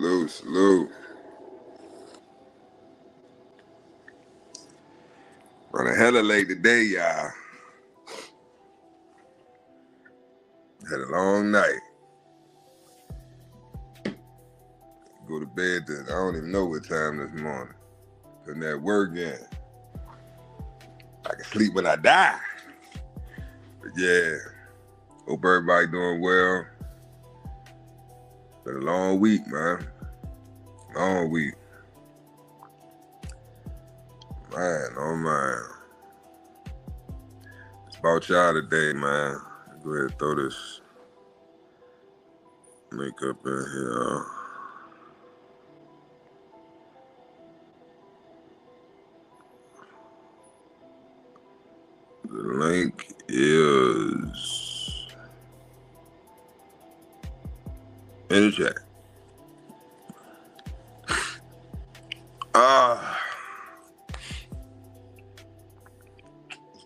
Salute. Running hella late today, y'all. Had a long night. Go to bed I don't even know what time this morning. Putting that work in. I can sleep when I die. But yeah, hope everybody doing well. Been a long week, man. Long week. Man, oh man. It's about y'all today, man. Go ahead and throw this makeup in here. The link is in the chat.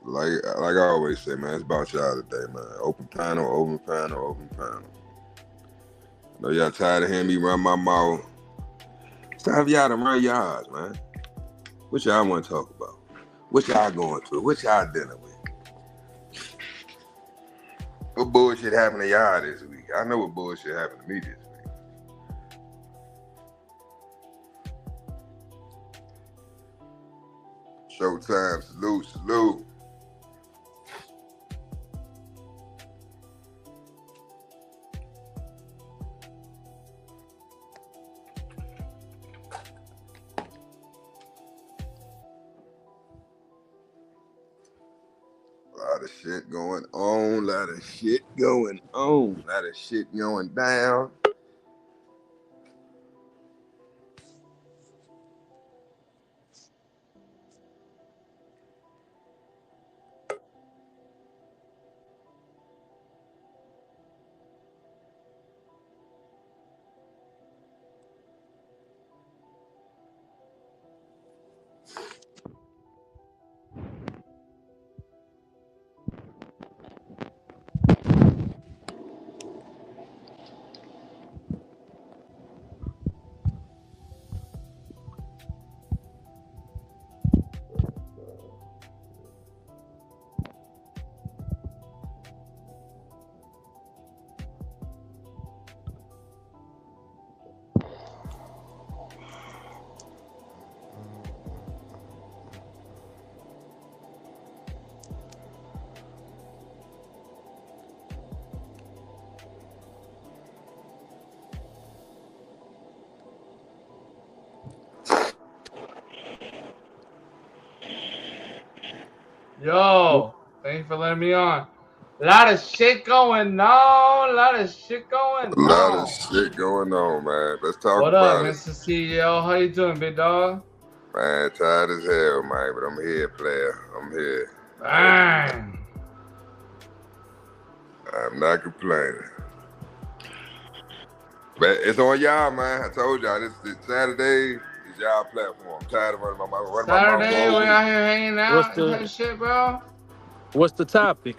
Like I always say, man, it's about y'all today, man. Open panel. I know y'all tired of hearing me run my mouth. It's time for y'all to run y'all, man. What y'all want to talk about? What y'all going through? What y'all dealing with? What bullshit happened to y'all this week? I know what bullshit happened to me this week. Showtime, salute. Lot of shit going on, lot of shit going down. Yo, thanks for letting me on. A lot of shit going on. Lot of shit going on, man. Let's talk what about up, it. Mr. CEO? How you doing, big dog? Man, tired as hell, man, but I'm here, player. I'm here. Bang. I'm not complaining. But it's on y'all, man. I told y'all, this Saturday is y'all platform. I'm tired of running my mouth. Saturday, we out here hanging out and shit, bro. What's the topic?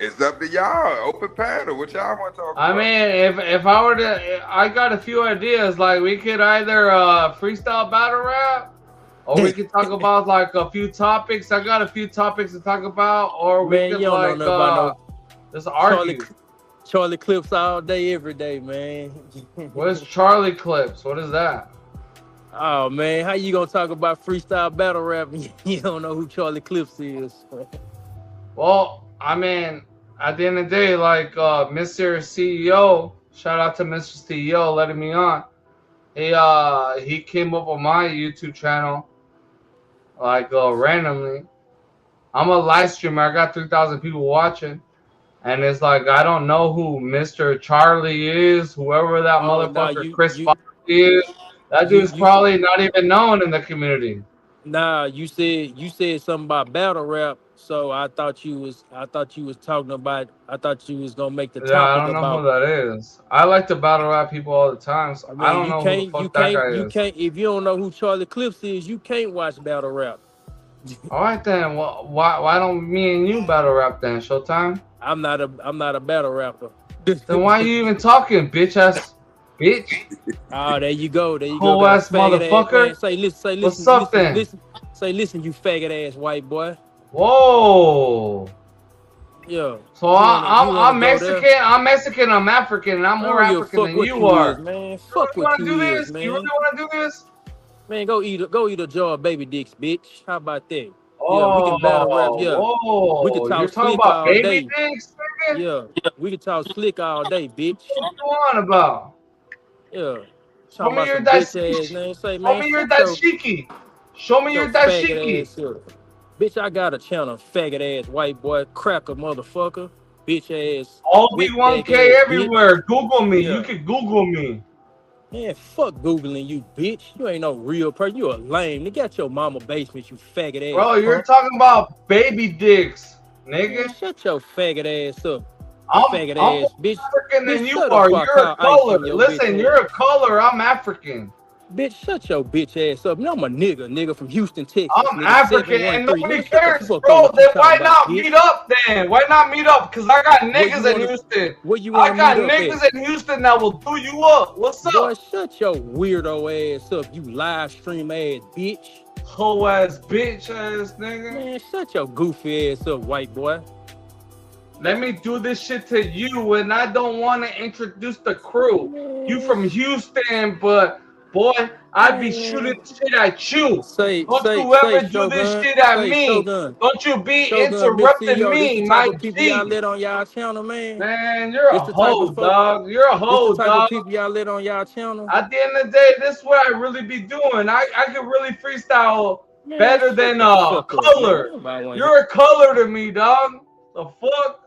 It's up to y'all. Open panel. What y'all want to talk about? I mean, if I were to, I got a few ideas. Like, we could either freestyle battle rap, or we could talk about like a few topics. I got a few topics to talk about, or we could like just argue. Charlie Clips all day, every day, man. What is Charlie Clips? What is that? Oh man, how you gonna talk about freestyle battle rap and you don't know who Charlie Clips is? Well, I mean, at the end of the day, like Mr. CEO, shout out to Mr. CEO letting me on. He came up on my YouTube channel like randomly. I'm a live streamer. I got 3,000 people watching. And it's like, I don't know who Mr. Charlie is, whoever that motherfucker Chris Fox is. That dude's probably not even known in the community. Nah, you said something about battle rap, so I thought you was talking about. I thought you was gonna make the topic I don't know who that is. I like to battle rap people all the time, so I don't know who the fuck that guy is. You can't if you don't know who Charlie Clips is, you can't watch battle rap. All right then, well, why don't me and you battle rap then? Showtime. I'm not a battle rapper. Then why are you even talking, bitch ass? bitch. Oh, there you go. There you go. Whole Got a ass faggot ass man. motherfucker. Say listen, What's up then? listen. Say listen, you faggot ass white boy. Whoa. Yeah. So You I'm wanna go there? Mexican. I'm Mexican. I'm African, and I'm more I don't give a African fuck than what you are. is, man. You Fuck really what want to you do is, this? man. You really want to do this? Man, go eat a jar of baby dicks, bitch. How about that? Oh, Yeah, we can battle rap. Yeah, we can whoa. You're talk talking slick about all baby day. dicks, nigga? Yeah, we can talk slick all day, bitch. What you on about? Yeah, Show talking me about your some bitch ass dashiki. name. Say, Show man, me your shut dashiki. Show me your your faggot dashiki. ass up. Bitch, I got a channel, faggot ass white boy, cracker motherfucker, bitch ass, wet back Obi-1K ass bitch. everywhere. Google me. You Yeah, can Google me. man, fuck Googling you, bitch. You ain't no real person. You a lame. Nigga, got your mama basement, you faggot ass Bro, you're punk. talking about baby dicks, Man, nigga. shut your faggot ass up, faggot I'm more ass bitch. African than Bitch, you shut up are. before I You're a call ice color. on your bitch Listen, you're ass. a color. I'm African. Bitch, shut your bitch ass up. I'm a nigga from Houston, Texas, I'm nigga, African, and 713. nobody Nigga, shut the cares, fuck up bro. what you Then talking why about, not bitch. meet up? Then why not meet up? Cause I got niggas in Houston. Where you I wanna got meet up at? niggas in Houston that will do you up. What's Boy, up? shut your weirdo ass up, you live stream ass bitch. Whole ass bitch ass nigga. Man, shut your goofy ass up, white boy. Let me do this shit to you, and I don't want to introduce the crew. You from Houston, but boy, I be shooting shit at you. Say, Don't you ever do this Shogun. shit at Say, me. Shogun. Don't you be Shogun, Mr. interrupting CEO, this the me, type my of people y'all G. let on y'all channel, man. Man, you're a This the type hoe, of folk. dog. You're a This the hoe, type of dog. people y'all let on y'all channel. At the end of the day, this is what I really be doing. I can really freestyle Man, better shut than the fuck up, color. man. Nobody wanna You're a color to me, dog. The fuck?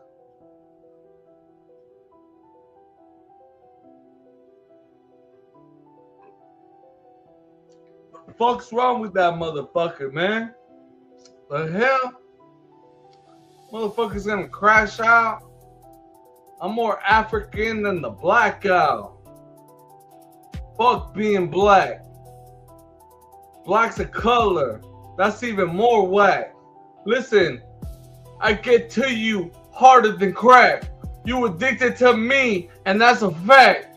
The fuck's wrong with that motherfucker, man? The hell? Motherfucker's gonna crash out. I'm more African than the blackout. Fuck being black. Black's a color. That's even more whack. Listen, I get to you harder than crack. You addicted to me, and that's a fact.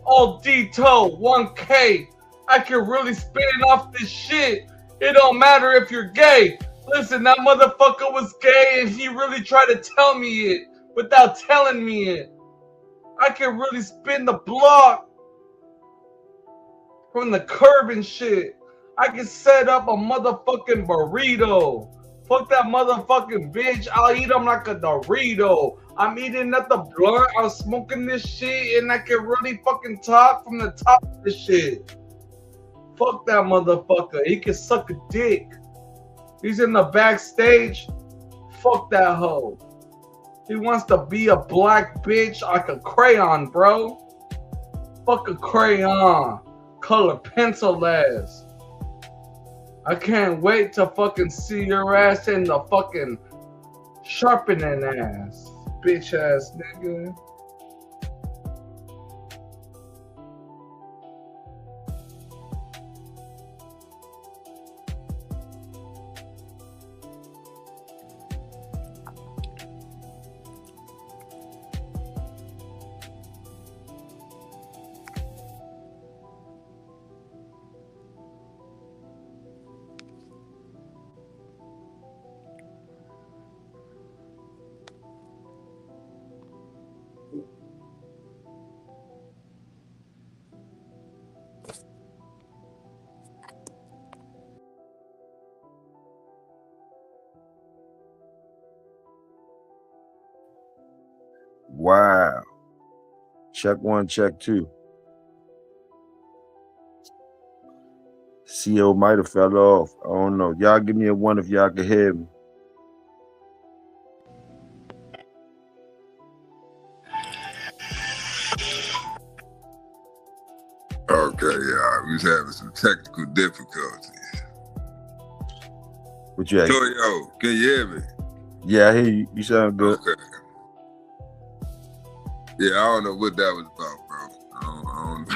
All D-toe, 1K. I can really spin off this shit. It don't matter if you're gay. Listen, that motherfucker was gay, and he really tried to tell me it without telling me it. I can really spin the block from the curb and shit. I can set up a motherfucking burrito. Fuck that motherfucking bitch. I'll eat them like a Dorito. I'm eating at the blunt. I'm smoking this shit, and I can really fucking talk from the top of this shit. Fuck that motherfucker. He can suck a dick. He's in the backstage. Fuck that hoe. He wants to be a black bitch like a crayon, bro. Fuck a crayon. Color pencil ass. I can't wait to fucking see your ass in the fucking sharpening ass. Bitch ass nigga. Wow. Check one, check two. CO might have fell off. I don't know. Y'all give me a one if y'all can hear me. Okay, yeah, we was having some technical difficulties. What you at? Toyo, can you hear me? Yeah, I hear you. You sound good. Okay. Yeah, I don't know what that was about, bro. I don't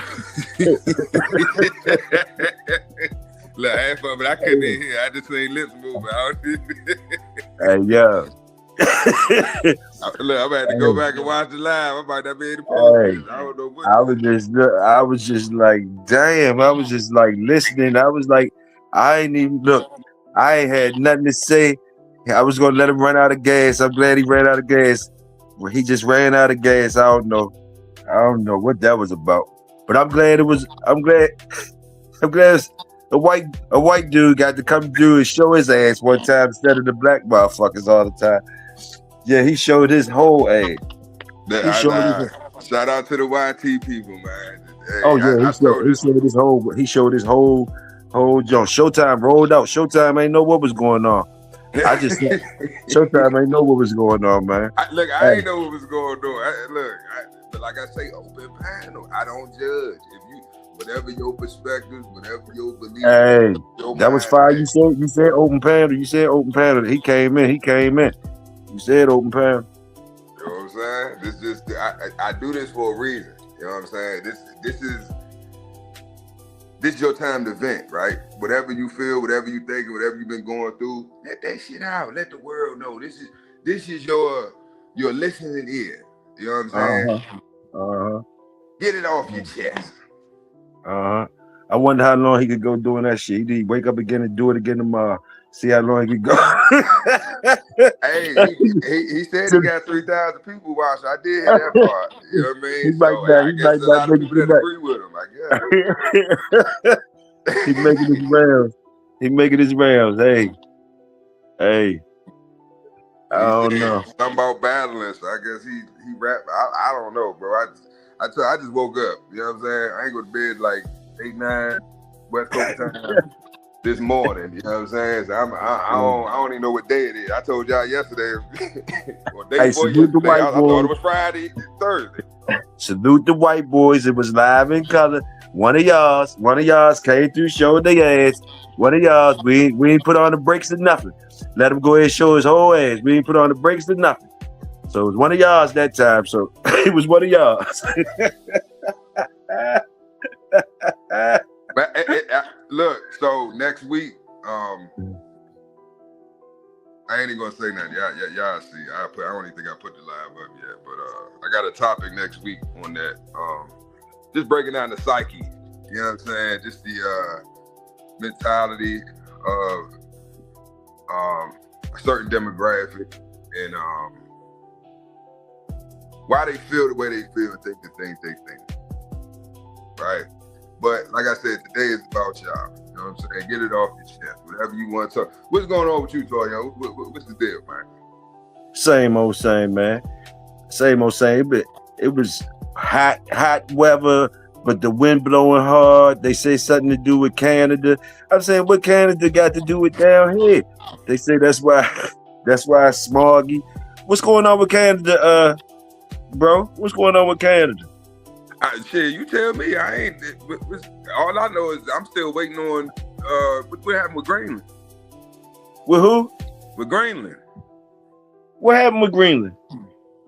Look, half of it I couldn't even hear. I just seen lips moving. Hey, yeah. Look, I'm had to go back and watch the live. I might not be able to post Hey, this. I don't know what. I was just like, damn. I was just like listening. I was like, I ain't even look. I ain't had nothing to say. I was gonna let him run out of gas. I'm glad he ran out of gas. Well, he just ran out of gas. I don't know what that was about. But I'm glad it was. I'm glad a white dude got to come through and show his ass one time instead of the black motherfuckers all the time. Yeah, he showed his whole ass. Shout out to the YT people, man. Hey, Oh yeah, he showed his whole joint. Showtime rolled out. Showtime ain't know what was going on. I just Showtime ain't know what was going on, man. I ain't know what was going on. But like I say, open panel. I don't judge. If you, whatever your perspectives, whatever your beliefs. Hey, that was fire. Man. You said open panel. You said open panel. He came in. You said open panel. You know what I'm saying? This just I do this for a reason. You know what I'm saying? This is your time to vent, right? Whatever you feel, whatever you think, whatever you've been going through, let that shit out. Let the world know. This is your listening ear. You know what I'm saying? Get it off your chest. I wonder how long he could go doing that shit. He'd wake up again and do it again tomorrow. See how long he could go. Hey, he said he got 3,000 people watching. I did hear that part. You know what I mean? I guess a lot of people that agree with him. I guess. He's making his rounds. Hey. I don't know. Something about battling, so I guess he rapped. I don't know, bro. I just woke up. You know what I'm saying? I ain't go to bed like 8, 9 West Coast time this morning. You know what I'm saying? So I don't even know what day it is. I told y'all yesterday. Or day before yesterday, I thought it was Friday, Thursday. Salute the white boys. It was live in color. One of y'all came through, showed their ass. One of y'all, we ain't put on the brakes or nothing. Let him go ahead and show his whole ass. We ain't put on the brakes or nothing. So it was one of y'all's that time. So it was one of y'all's. But look, so next week, I ain't even gonna say nothing. Y'all see. I don't even think I put the live up yet, but I got a topic next week on that. Just breaking down the psyche. You know what I'm saying? Just the mentality of a certain demographic and why they feel the way they feel and think the things they think. Right? But like I said, today is about y'all. You know what I'm saying? Get it off your chest. Whatever you want to talk. What's going on with you, Toya? What's the deal, man? Same old same, man. Same old same. But it was hot weather, but the wind blowing hard. They say something to do with Canada. I'm saying, what Canada got to do with down here? They say that's why it's smoggy. What's going on with Canada, bro? What's going on with Canada? Shit, you tell me. I ain't. All I know is I'm still waiting on what happened with Greenland. With who? With Greenland. What happened with Greenland?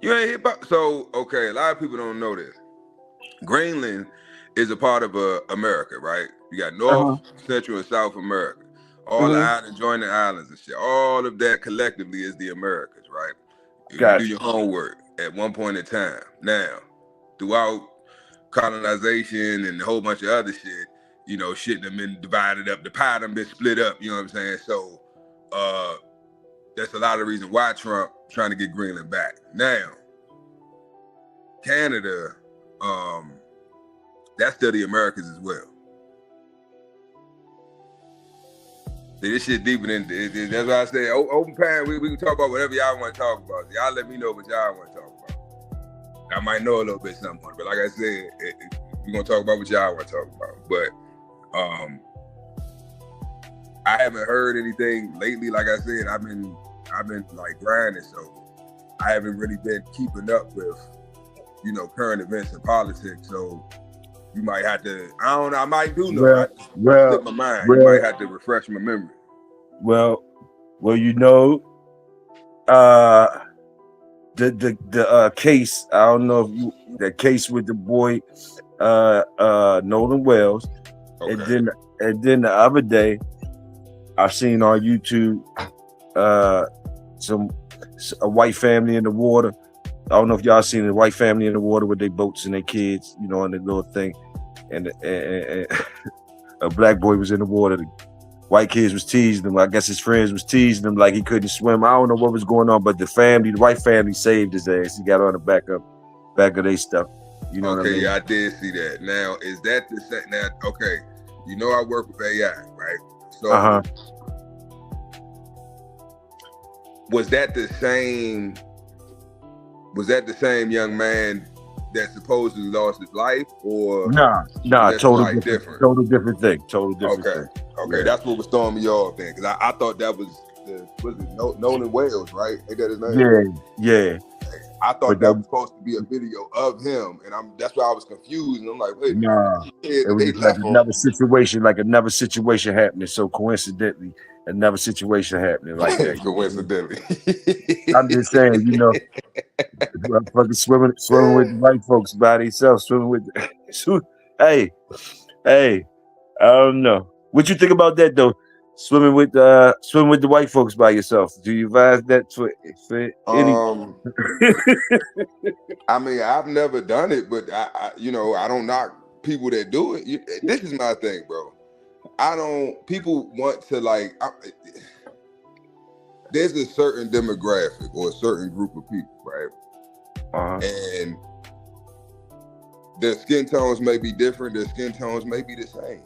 You ain't hear about. So okay, a lot of people don't know this. Greenland is a part of America, right? You got North, Central, and South America. All the islands, joining islands and shit. All of that collectively is the Americas, right? You do your homework at one point in time. Now, throughout colonization and a whole bunch of other shit, you know, shit done been divided up. The pie done been split up, you know what I'm saying? So, that's a lot of reason why Trump trying to get Greenland back. Now, Canada, that's still the Americas as well. See, this shit deeper than that's why I say open pan. We can talk about whatever y'all want to talk about. Y'all let me know what y'all want to talk about. I might know a little bit something, but like I said, we're gonna talk about what y'all want to talk about. But I haven't heard anything lately. Like I said, I've been like grinding, so I haven't really been keeping up with, you know, current events and politics. So you might have to. I don't know. I might do know. Slip my mind. You might have to refresh my memory. Well, you know, the case. I don't know if the case with the boy, Nolan Wells, okay. and then the other day, I seen on YouTube, some a white family in the water. I don't know if y'all seen the white family in the water with their boats and their kids, you know, on the little thing. And a black boy was in the water. The white kids was teasing him. I guess his friends was teasing him like he couldn't swim. I don't know what was going on, but the white family saved his ass. He got on the back of their stuff. You know what I mean? Yeah, I did see that. Now, is that the same? Now, okay, you know I work with AI, right? So, was that the same young man that supposedly lost his life, or nah, total different thing. Okay, yeah. That's what was throwing me off then, because I thought that was Nolan Wales, right? Ain't that his name? Yeah. I thought that was supposed to be a video of him, and that's why I was confused. And I'm like, wait, it was like another situation happening. So coincidentally, another situation happening like that. Coincidentally, I'm just saying, you know, fucking swimming with the white folks by themselves, swimming with. Hey, I don't know. What you think about that though? Swimming with the white folks by yourself. Do you advise that for any? I mean, I've never done it, but I don't knock people that do it. This is my thing, bro. People want to there's a certain demographic or a certain group of people, right? And their skin tones may be different, their skin tones may be the same.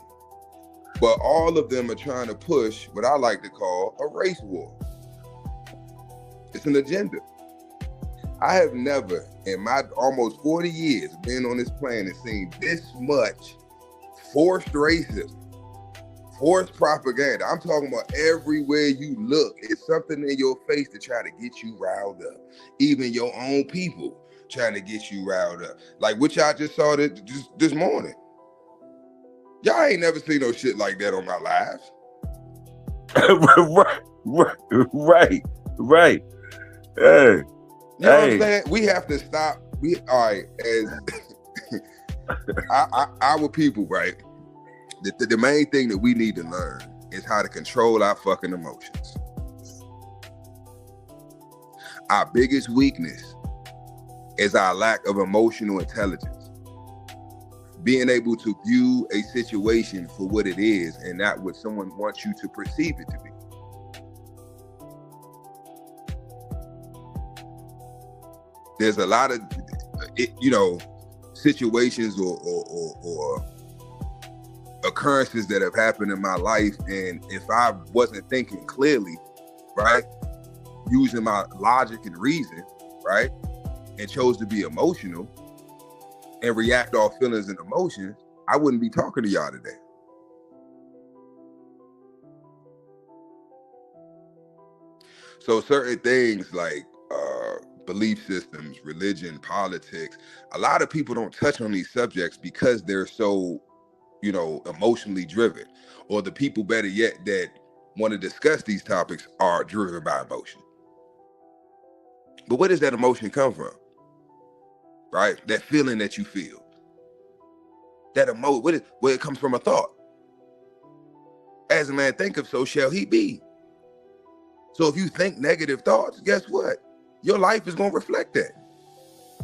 But all of them are trying to push what I like to call a race war. It's an agenda. I have never, in my almost 40 years being on this planet, seen this much forced racism, forced propaganda. I'm talking about everywhere you look. It's something in your face to try to get you riled up. Even your own people trying to get you riled up. Like what y'all just saw this morning. Y'all ain't never seen no shit like that on my lives. Right. Hey. You know what I'm saying? We have to stop. As our people, right? The main thing that we need to learn is how to control our fucking emotions. Our biggest weakness is our lack of emotional intelligence. Being able to view a situation for what it is and not what someone wants you to perceive it to be. There's a lot of, situations or occurrences that have happened in my life, and if I wasn't thinking clearly, right, using my logic and reason, right, and chose to be emotional and react off feelings and emotions, I wouldn't be talking to y'all today. So certain things like belief systems, religion, politics, a lot of people don't touch on these subjects because they're so, emotionally driven, or the people, better yet, that want to discuss these topics are driven by emotion. But where does that emotion come from? Right? That feeling that you feel. That emotion, where it comes from a thought. As a man thinketh, so shall he be. So if you think negative thoughts, guess what? Your life is going to reflect that.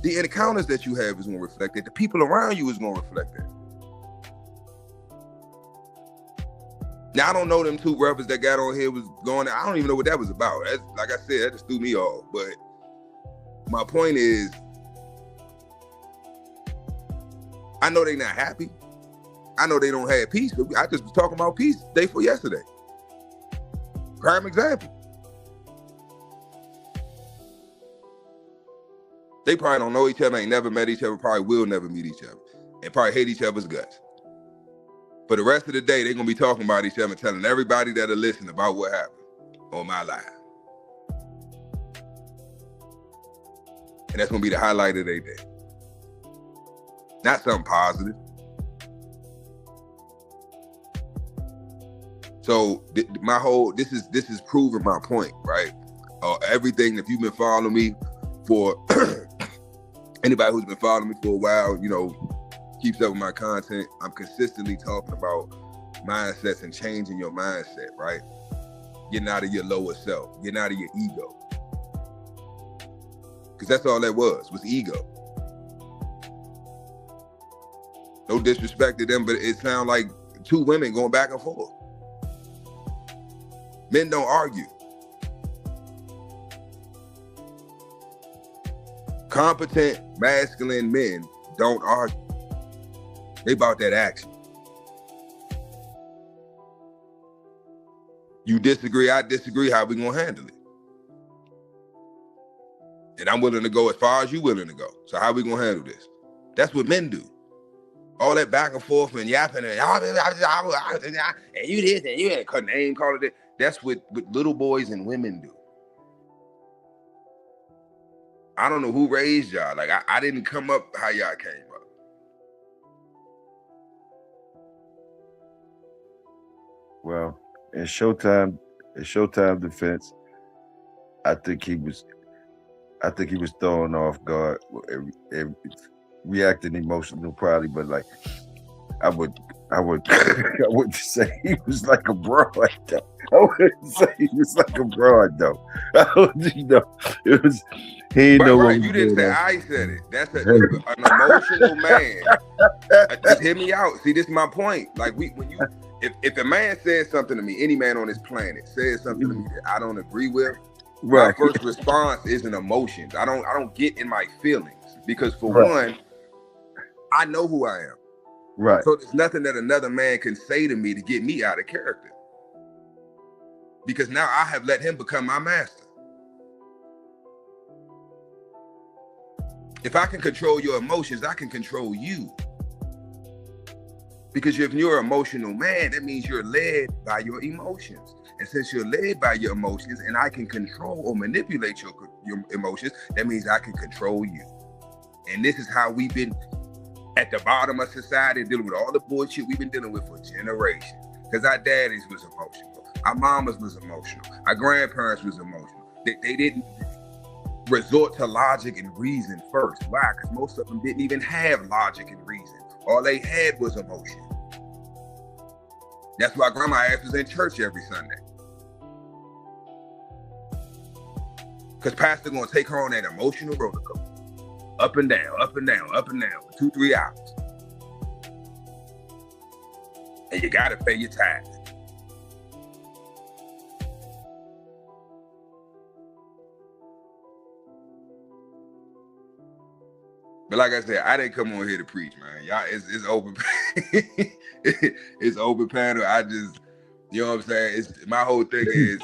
The encounters that you have is going to reflect that. The people around you is going to reflect that. Now, I don't know them two brothers that got on here was going, I don't even know what that was about. That's, like I said, that just threw me off. But my point is, I know they not happy. I know they don't have peace, but I just was talking about peace day before yesterday. Prime example. They probably don't know each other, ain't never met each other, probably will never meet each other, and probably hate each other's guts. For the rest of the day, they're going to be talking about each other and telling everybody that'll listen about what happened on my life. And that's going to be the highlight of their day. Not something positive. So this is proving my point, right? Everything, if you've been following me for anybody who's been following me for a while, keeps up with my content, I'm consistently talking about mindsets and changing your mindset, right? Getting out of your lower self, getting out of your ego. Because that's all that was ego. No disrespect to them, but it sounds like two women going back and forth. Men don't argue. Competent, masculine men don't argue. They about that action. You disagree, I disagree, how we gonna handle it? And I'm willing to go as far as you willing to go. So how we gonna handle this? That's what men do. All that back and forth and yapping and you this and you that name call it. That's what little boys and women do. I don't know who raised y'all. Like I didn't come up how y'all came up. Well, in Showtime defense, I think he was thrown off guard, reacting emotional probably, but like I would I wouldn't say he was like a broad though. I wouldn't say he was like a broad though. It was he didn't know right. what You didn't say I said it. That's an emotional man. Just hear me out. See, this is my point. Like if a man says something to me, any man on this planet says something to me that I don't agree with, my first response isn't emotions. I don't get in my feelings because for one, I know who I am. Right. So there's nothing that another man can say to me to get me out of character. Because now I have let him become my master. If I can control your emotions, I can control you. Because if you're an emotional man, that means you're led by your emotions. And since you're led by your emotions and I can control or manipulate your emotions, that means I can control you. And this is how we've been at the bottom of society, dealing with all the bullshit we've been dealing with for generations. Because our daddies was emotional. Our mamas was emotional. Our grandparents was emotional. They didn't resort to logic and reason first. Why? Because most of them didn't even have logic and reason. All they had was emotion. That's why grandma ass was in church every Sunday. Because pastor gonna take her on that emotional roller coaster. Up and down, up and down, up and down for 2-3 hours. And you gotta pay your tithe. But like I said, I didn't come on here to preach, man. Y'all, it's open. It's open panel. I just, you know what I'm saying? My whole thing is.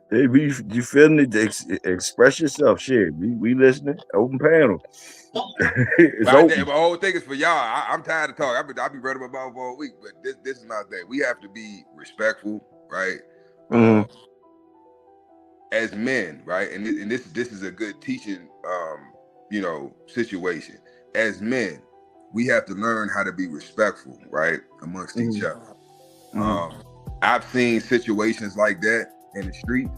Hey, you feeling it? Express yourself. Shit, we listening. Open panel. My whole thing is for y'all. I'm tired of talking. I'll be running my mouth all week, but this is my thing. We have to be respectful, right? Mm-hmm. As men, right? And this is a good teaching, situation. As men, we have to learn how to be respectful, right, amongst each other. Mm-hmm. I've seen situations like that in the street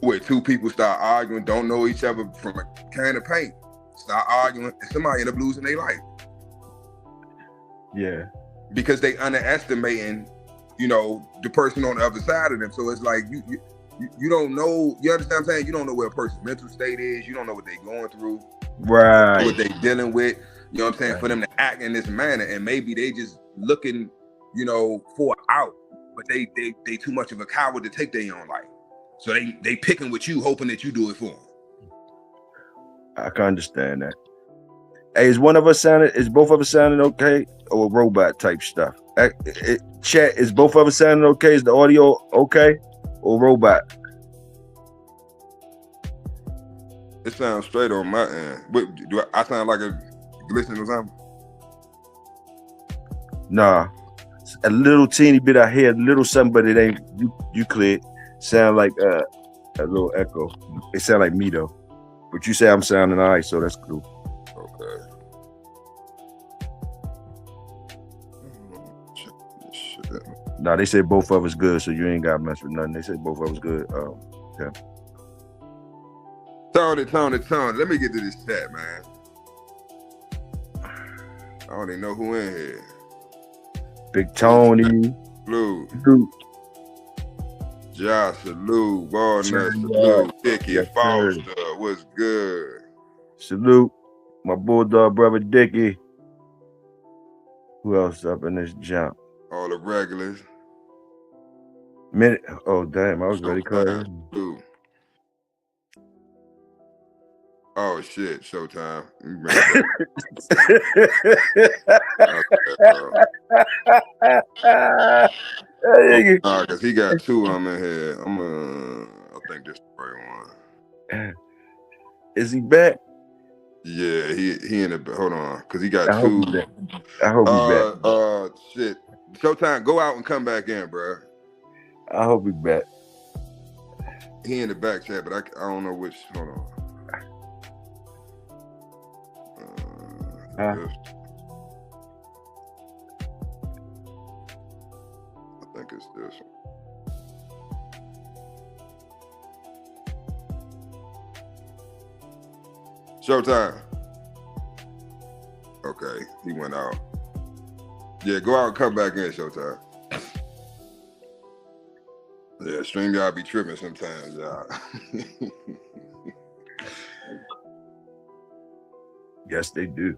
where two people start arguing, don't know each other from a can of paint, start arguing, and somebody end up losing their life. Yeah. Because they underestimating, the person on the other side of them. So it's like you don't know, you understand what I'm saying? You don't know where a person's mental state is, you don't know what they're going through, right? What they dealing with, you know what I'm saying? Right. For them to act in this manner, and maybe they just looking, for out. But they too much of a coward to take their own life. So they picking with you, hoping that you do it for them. I can understand that. Hey, is both of us sounding okay, or robot type stuff? Chat, is both of us sounding okay? Is the audio okay, or robot? It sounds straight on my end. Do I sound like a glitching or something? Nah. A little teeny bit I hear, a little something, but it ain't you clear. Sound like a little echo. It sound like me though. But you say I'm sounding all right, so that's cool. Okay. Nah, they said both of us good, so you ain't got to mess with nothing. They said both of us good. Okay. Tony. Let me get to this chat, man. I don't even know who in here. Big Tony, Blue, Blue. Josh, salute, Walnut, salute, Dickie, Foster, What's good? Salute my bulldog brother Dickie. Who else up in this jump? All the regulars. Minute. Oh damn! I was ready to call Showtime, him. too. Oh shit! Showtime. You bring it back. Cause he got two of them in here. I think this is the right one. Is he back? Yeah, he in the. Hold on, cause he got I hope two. he back. I hope he back. Shit. Showtime, go out and come back in, bro. I hope he back. He in the back chat, but I don't know which. Hold on. I think it's this one. Showtime. Okay, he went out. Yeah, go out and come back in, Showtime. Yeah, StreamYard be tripping sometimes, y'all. Yes, they do.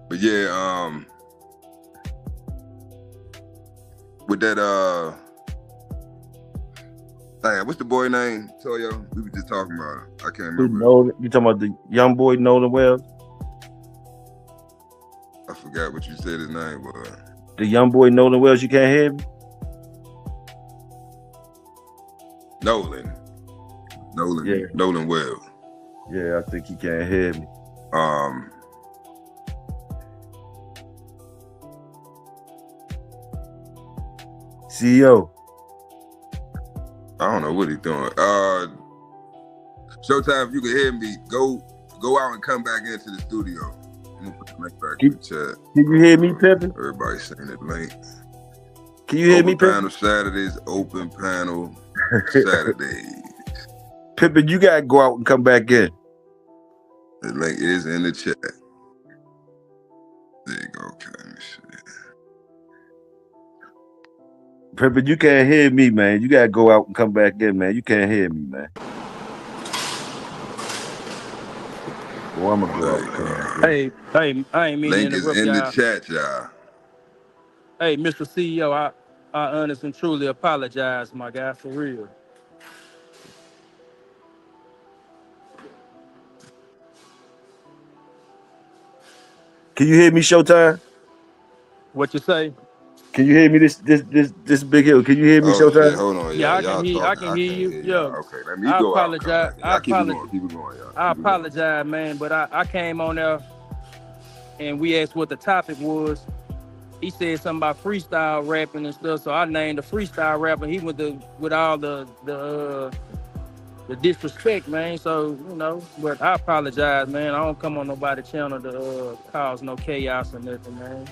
But yeah, with that damn, what's the boy name, Toyo? We were just talking about it. I can't remember. You talking about the young boy Nolan Wells? I forgot what you said his name was. The young boy Nolan Wells, you can't hear me? Nolan. Yeah. Nolan Wells. Yeah, I think he can't hear me. CEO. I don't know what he's doing. Showtime, if you can hear me, go out and come back into the studio. I'm gonna put the link back in the chat. Can you hear me, Pippin? Everybody's saying it link. Can you hear me, Pippin? Open panel Saturdays, open panel Saturdays. Pippin, you gotta go out and come back in. The link is in the chat. There you go. Okay, let me see. Pippin, you can't hear me, man. You gotta go out and come back in, man. You can't hear me, man. Well, I'm gonna go out and come back in. Hey, I ain't mean link to is interrupt in y'all. the chat, y'all. Hey, Mr. CEO, I honestly and truly apologize, my guy, for real. Can you hear me, Showtime? What you say? Can you hear me? This big hill. Can you hear me, Showtime? Shit, hold on, Yeah, y'all. I can hear you. Yeah. Okay, let me go out. Keep it going, y'all. I apologize, man, but I came on there and we asked what the topic was. He said something about freestyle rapping and stuff, so I named the freestyle rapper. He went with all the disrespect, man. So, you know, but I apologize, man. I don't come on nobody's channel to cause no chaos or nothing, man.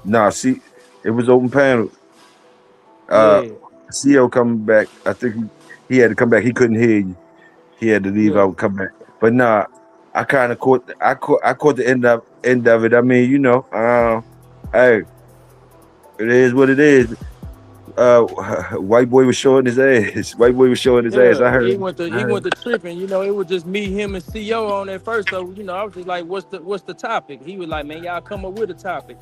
Nah, see, it was open panel. Yeah. CEO coming back. I think he had to come back. He couldn't hear you. He had to leave out and come back. But nah, I kind of caught the end of it. I mean, you know, hey, it is what it is. White boy was showing his ass. White boy was showing his ass. I heard. He went to tripping. You know, it was just me, him, and CEO on there first. So, you know, I was just like, what's the topic? He was like, man, y'all come up with a topic.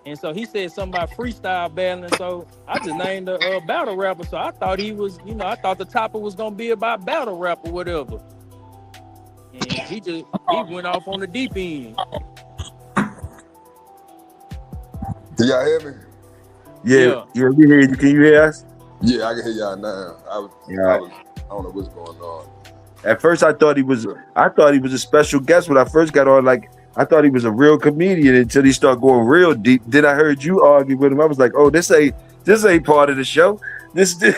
And so he said something about freestyle battling. So I just named a battle rapper. So I thought he was, you know, I thought the topic was gonna be about battle rap or whatever. And he went off on the deep end. Can y'all hear me? Yeah, we hear you. Can you hear us? Yeah, I can hear y'all now. I don't know what's going on. At first, I thought he was a special guest when I first got on. Like, I thought he was a real comedian until he started going real deep. Then I heard you argue with him. I was like, oh, this ain't part of the show. This. Hey,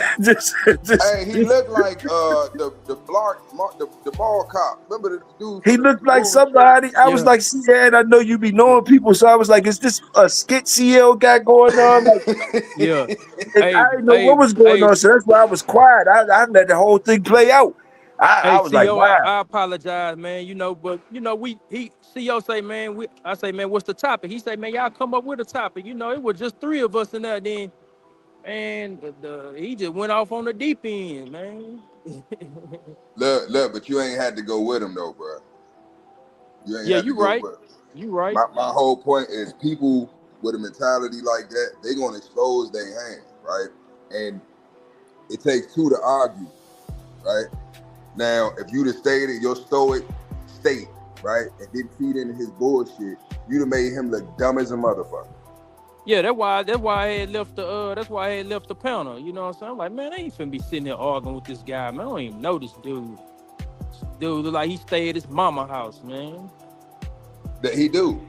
he looked like the ball cop. Remember the dude? He looked like somebody. I was like, CL, I know you be knowing people, so I was like, is this a skit CL got going on? Like, yeah. I didn't know what was going on, so that's why I was quiet. I let the whole thing play out. I was like, wow. I apologize, man. You know, but you know, CEO say, man, I say, man, what's the topic? He say, man, y'all come up with a topic. You know, it was just three of us in there. Then And he just went off on the deep end, man. Look, but you ain't had to go with him though, bro. You ain't Yeah, had to you go right. with him. You right. My whole point is people with a mentality like that, they gonna expose their hand, right? And it takes two to argue, right? Now, if you'd have stayed in your stoic state, right, and didn't feed into his bullshit, you'd have made him look dumb as a motherfucker. Yeah, that's why I had left the panel. You know what I'm saying? I'm like, man, I ain't finna be sitting there arguing with this guy, man. I don't even know this dude. Dude look like he stayed at his mama house, man. That he do.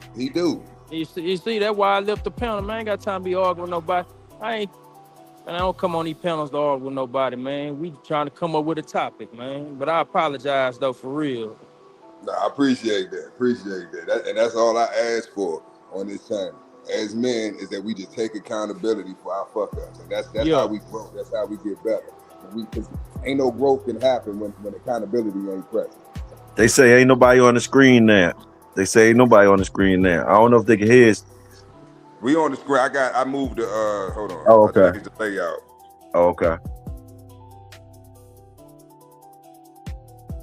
You see, that's why I left the panel, man. I ain't got time to be arguing with nobody. I don't come on these panels to argue with nobody, man. We trying to come up with a topic, man. But I apologize though, for real. Nah, I appreciate that. And that's all I ask for on this channel. As men, is that we just take accountability for our fuck ups, and that's how we grow. That's how we get better. Because ain't no growth can happen when accountability ain't present. They say ain't nobody on the screen now. I don't know if they can hear us. We on the screen. I moved the hold on. Oh, okay. I changed the layout. Oh, okay.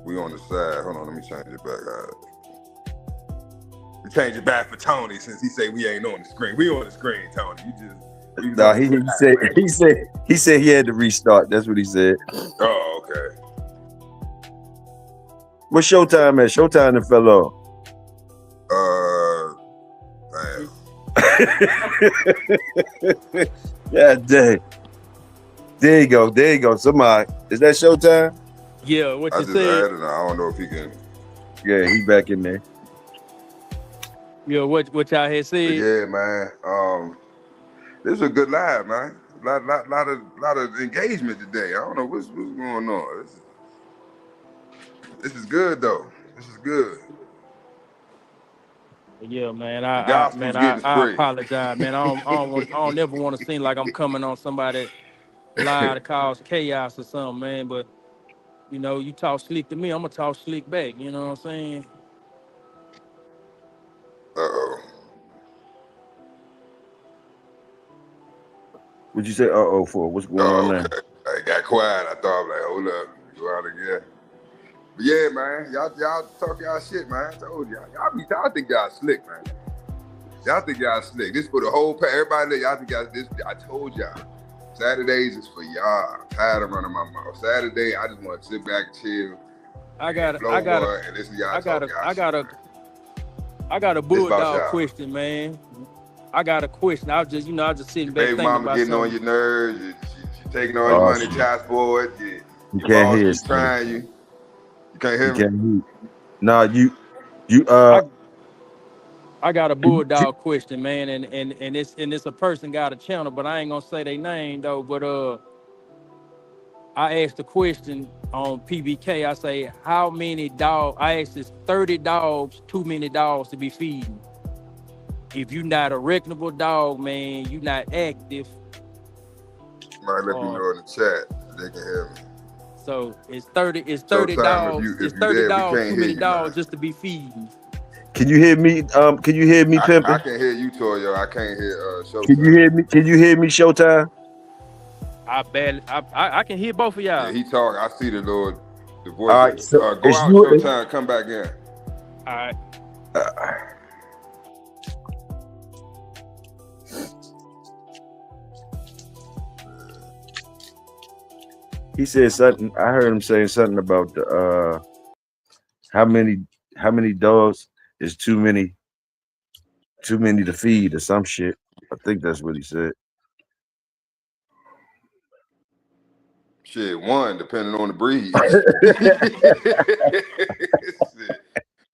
We on the side. Hold on, let me change it back. We change it back for Tony since he say we ain't on the screen. We on the screen, Tony. No, he said he had to restart. That's what he said. Oh, okay. What's Showtime at? Showtime that fell off. Damn. Yeah, dang. There you go. Somebody. Is that Showtime? Yeah, what I you just said? added. I don't know if he can. Yeah, he back in there. Yeah, what y'all had said? Yeah, man. This is a good live, man. Lot of engagement today. I don't know what's going on. This is good though. This is good. Yeah, man. The I gospel's getting spread. apologize, man. I don't never want to seem like I'm coming on somebody live to cause chaos or something, man. But you know, you talk slick to me, I'm gonna talk slick back. You know what I'm saying? Uh-oh. What'd you say? Uh-oh for? What's going on now? I got quiet. I thought, like, hold up, go out again. But yeah, man, y'all talk y'all shit, man. I told y'all think y'all slick, man. Y'all think y'all slick. This for the whole everybody. Y'all think y'all this. I told y'all, Saturdays is for y'all. I'm tired of running my mouth. Saturday, I just want to sit back and chill. I got a bulldog question, man. I got a question. I was just sitting back thinking about mama getting something. on your nerves. She taking all your money, child support. You can't hear us. Trying you. You can't hear me. Hear you. Nah, you. I got a bulldog question, man, and it's a person got a channel, but I ain't gonna say their name though. But I asked the question on PBK. I say, how many dogs? I asked, is 30 dogs too many dogs to be feeding? If you're not a reputable dog, man, you're not active. Might let me know in the chat. They can hear me. So it's 30 dogs. It's 30 dogs too many dogs just to be feeding. Can you hear me? Can you hear me, Pimpin'? I can hear you, Toyo. I can't hear Showtime. Can you hear me? Can you hear me, Showtime? I can hear both of y'all. Yeah, he talk. I see the voice. All right, so go out, Showtime. Come back in. All right. He said something. I heard him saying something about the how many dogs is too many to feed or some shit. I think that's what he said. Shit, one depending on the breed.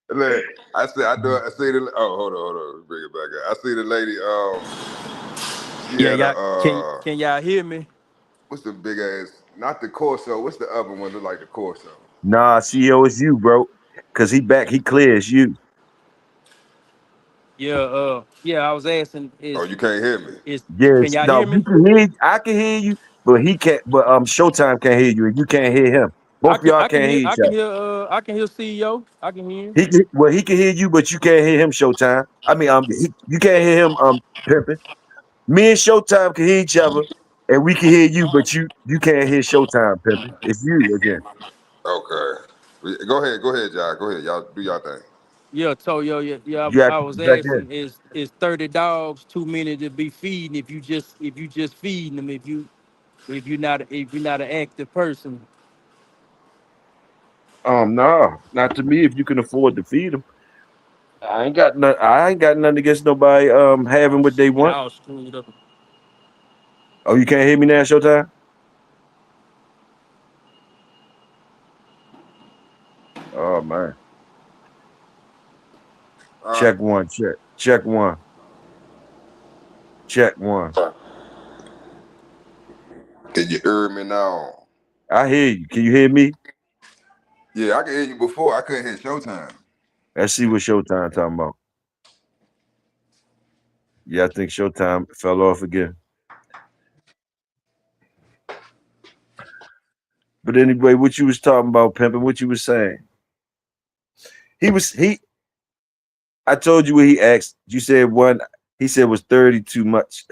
Look, I see the. Oh, hold on. Bring it back up. I see the lady. Can y'all hear me? What's the big ass? Not the Corso. What's the other one look like the Corso? Nah, CEO, it's you, bro. Cause he clear as you. Yeah. I was asking. You can't hear me. Yes, can y'all hear me? You can hear. I can hear you, but he can't. But Showtime can't hear you, and you can't hear him. Both of y'all can't hear each other. I can hear CEO. I can hear him. He can hear you, but you can't hear him. Showtime. I mean, you can't hear him. Pimpin'. Me and Showtime can hear each other, And we can hear you, but you can't hear Showtime, Pimpin'. It's you again. Okay. Go ahead, y'all. Go ahead, y'all. Do y'all thing. Yeah, Toyo, yeah. You have I to was get back in. asking, is 30 dogs too many to be feeding if you just feeding them if you're not an active person? No, not to me. If you can afford to feed them, I ain't got nothing against nobody having what they want. Y'all screwed up. Oh, you can't hear me now, Showtime? Oh man. All Check one, check one, check one. right. Can you hear me now? I hear you. Can you hear me? Yeah, I could hear you before. I couldn't hear Showtime. Let's see what Showtime talking about. Yeah, I think Showtime fell off again. But anyway, what you was talking about, pimping, what you was saying. He I told you what he asked. You said one, he said was 30 too much.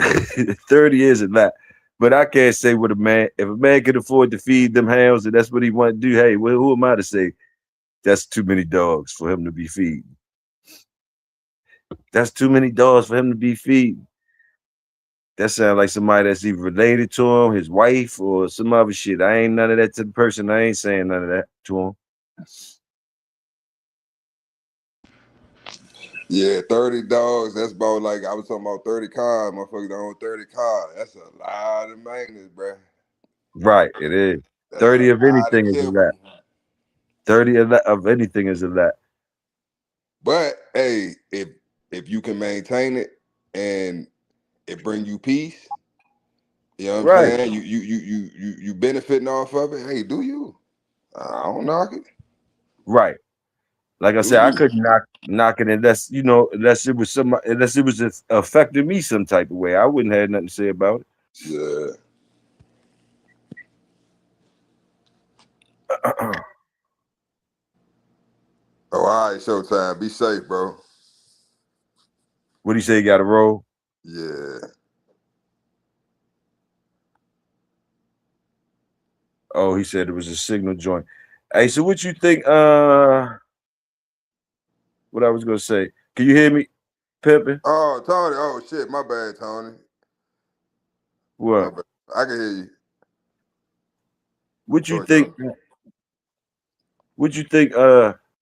30 is a lot. But I can't say what if a man can afford to feed them hounds and that's what he want to do, hey, well, who am I to say that's too many dogs for him to be feeding? That's too many dogs for him to be feeding. That sounds like somebody that's either related to him, his wife, or some other shit. I ain't none of that to the person. I ain't saying none of that to him. Yeah, 30 dogs. That's about like I was talking about 30 cars. Motherfuckers own 30 cars. That's a lot of maintenance, bruh. Right, it is. That's a 30 of lot of anything is a lot. kibble. 30 of anything is a lot. But hey, if you can maintain it and it bring you peace, you know what I'm Right, saying? You benefiting off of it. Hey, do you? I don't knock it. right. Like I Do said, I you? couldn't knock it unless unless it was affecting me some type of way. I wouldn't have nothing to say about Yeah. it. Oh, all right, Showtime. Be safe, bro. What do you say? You got to roll? Yeah. Oh, he said it was a signal joint. Hey, so what you think? What I was gonna say? Can you hear me, Pimpin'? Oh, Tony. Oh shit. My bad, Tony. My What? bad. I can hear you. What you Go ahead, think? Tony. What you think?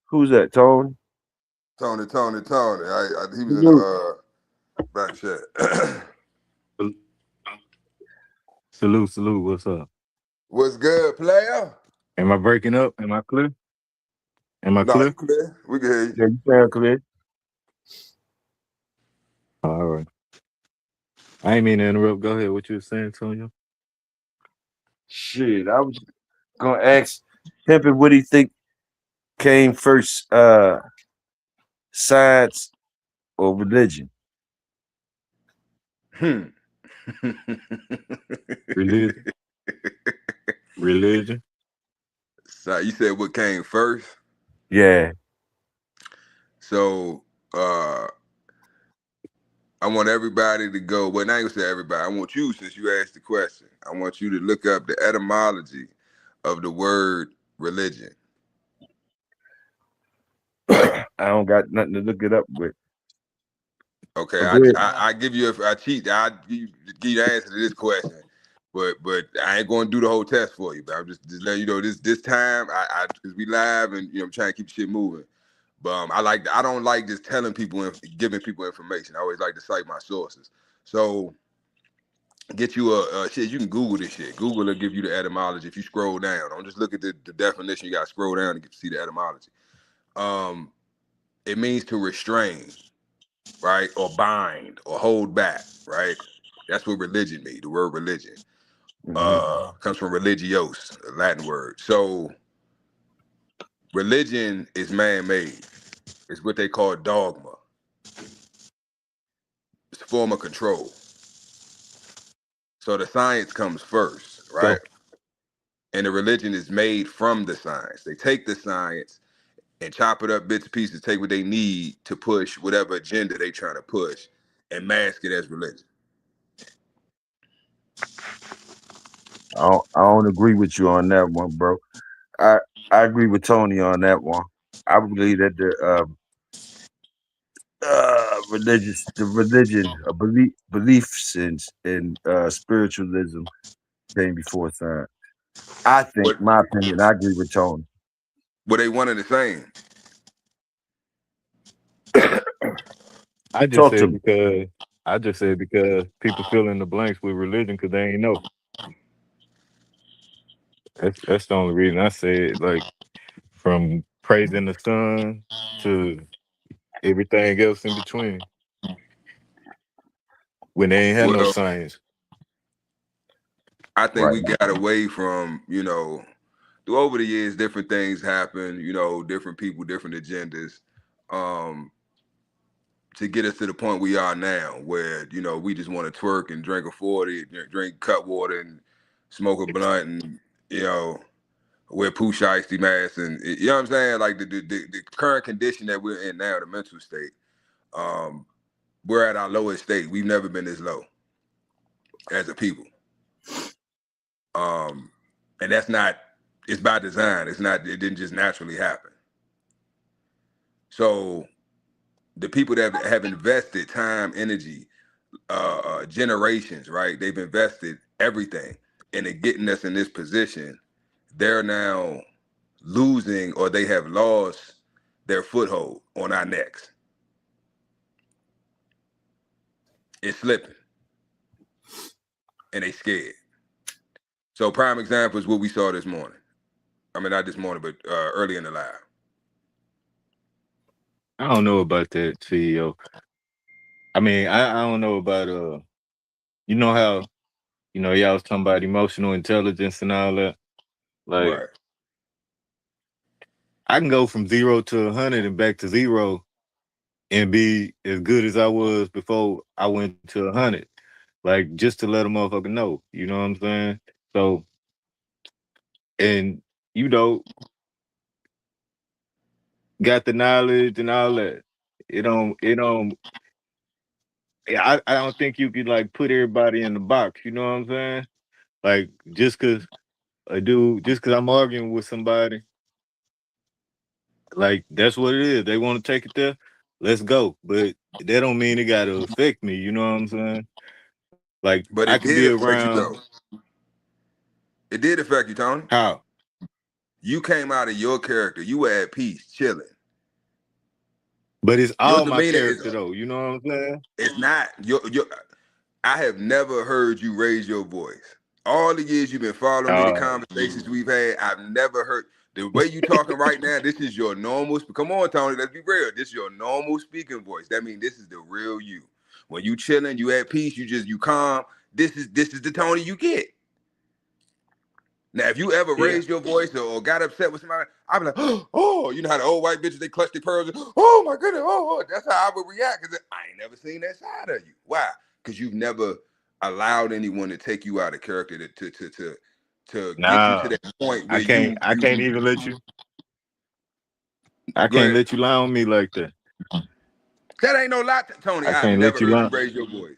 Who's that? Tone? Tony. He was in the Salute. back chat. Salute. What's up? What's good, player? Am I breaking up? Am I clear? Am I No, clear? you clear. We can hear you. Yeah, you sound clear. All right. I ain't mean to interrupt. Go ahead. What you were saying, Tonya? Shit, I was gonna ask Pimpin' what he think came first, science or religion? Hmm. Religion. Religion. So you said what came first? Yeah. So I want everybody to go. Well, not even say everybody. I want you, since you asked the question, I want you to look up the etymology of the word religion. I don't got nothing to look it up with. Okay, But go ahead. I give you I cheat. I give you the answer to this question, but I ain't going to do the whole test for you. But I'm just letting you know this time I because we live and I'm trying to keep shit moving. But I don't like just telling people and giving people information. I always like to cite my sources. So get you a shit. You can Google this shit. Google will give you the etymology if you scroll down. Don't just look at the definition. You got to scroll down to get to see the etymology. It means to restrain, right, or bind, or hold back, right. That's what religion means. The word religion Mm-hmm. comes from religios, a Latin word. So religion is man-made. It's what they call dogma. It's a form of control. So the science comes first, right? So And the religion is made from the science. They take the science and chop it up bits and pieces, take what they need to push whatever agenda they trying to push and mask it as religion. I don't agree with you on that one, bro. I I agree with Tony on that one. I believe that the religion, beliefs in spiritualism came before science. I think, But my opinion, I agree with Tony. they one and the same. I just Talk to said me. because I just said because people fill in the blanks with religion because they ain't know. That's the only reason I said like from praising the sun to everything else in between when they ain't had no Well, science. I think Right. we got away from, through over the years, different things happen, different people, different agendas, um, to get us to the point we are now, where, we just want to twerk and drink a 40, drink cut water and smoke a blunt and, you know, wear poo shiesty masks and, you know what I'm saying? Like the current condition that we're in now, the mental state, um, we're at our lowest state. We've never been this low as a people. Um, and that's not, it's by design. It's not, it didn't just naturally happen. So the people that have invested time, energy, generations, right? They've invested everything into getting us in this position. They're now losing, or they have lost their foothold on our necks. It's slipping and they scared. So prime example is what we saw this morning. I mean, not this morning, but early in the live. I don't know about that, CEO. I mean, I don't know about you know how y'all was talking about emotional intelligence and all that. Like Right. I can go from 0 to 100 and back to 0 and be as good as I was before I went to 100. Like just to let a motherfucker know, you know what I'm saying? So and you know, got the knowledge and all that. It don't I don't think you could like put everybody in the box, you know what I'm saying? Like just cause I'm arguing with somebody, like that's what it is. They want to take it there, let's go. But that don't mean it gotta affect me, you know what I'm saying? Like I But could it be did affect you, around though. It did affect you, Tony. how? You came out of your character. You were at peace, chilling. But it's Your all my demeanor is, character though, you know what I'm saying? it's not your. I have never heard you raise your voice. All the years you've been following me, the Uh conversations we've had, I've never heard the way you talking right now. This is your normal. Come on, Tony, let's be real. This is your normal speaking voice. That means this is the real you. When you chilling, you at peace, you calm. This is the Tony you get. Now, if you ever yeah. raised your voice or got upset with somebody, I'd be like, oh, you know how the old white bitches, they clutch their pearls. Oh my goodness, that's how I would react. Because I ain't never seen that side of you. Why? Because you've never allowed anyone to take you out of character to get you to Nah. that point I where can't you I you can't even let you I go can't ahead. let you lie on me like that. That ain't no lie, Tony. I I've can't never let you heard you lie. raise your voice.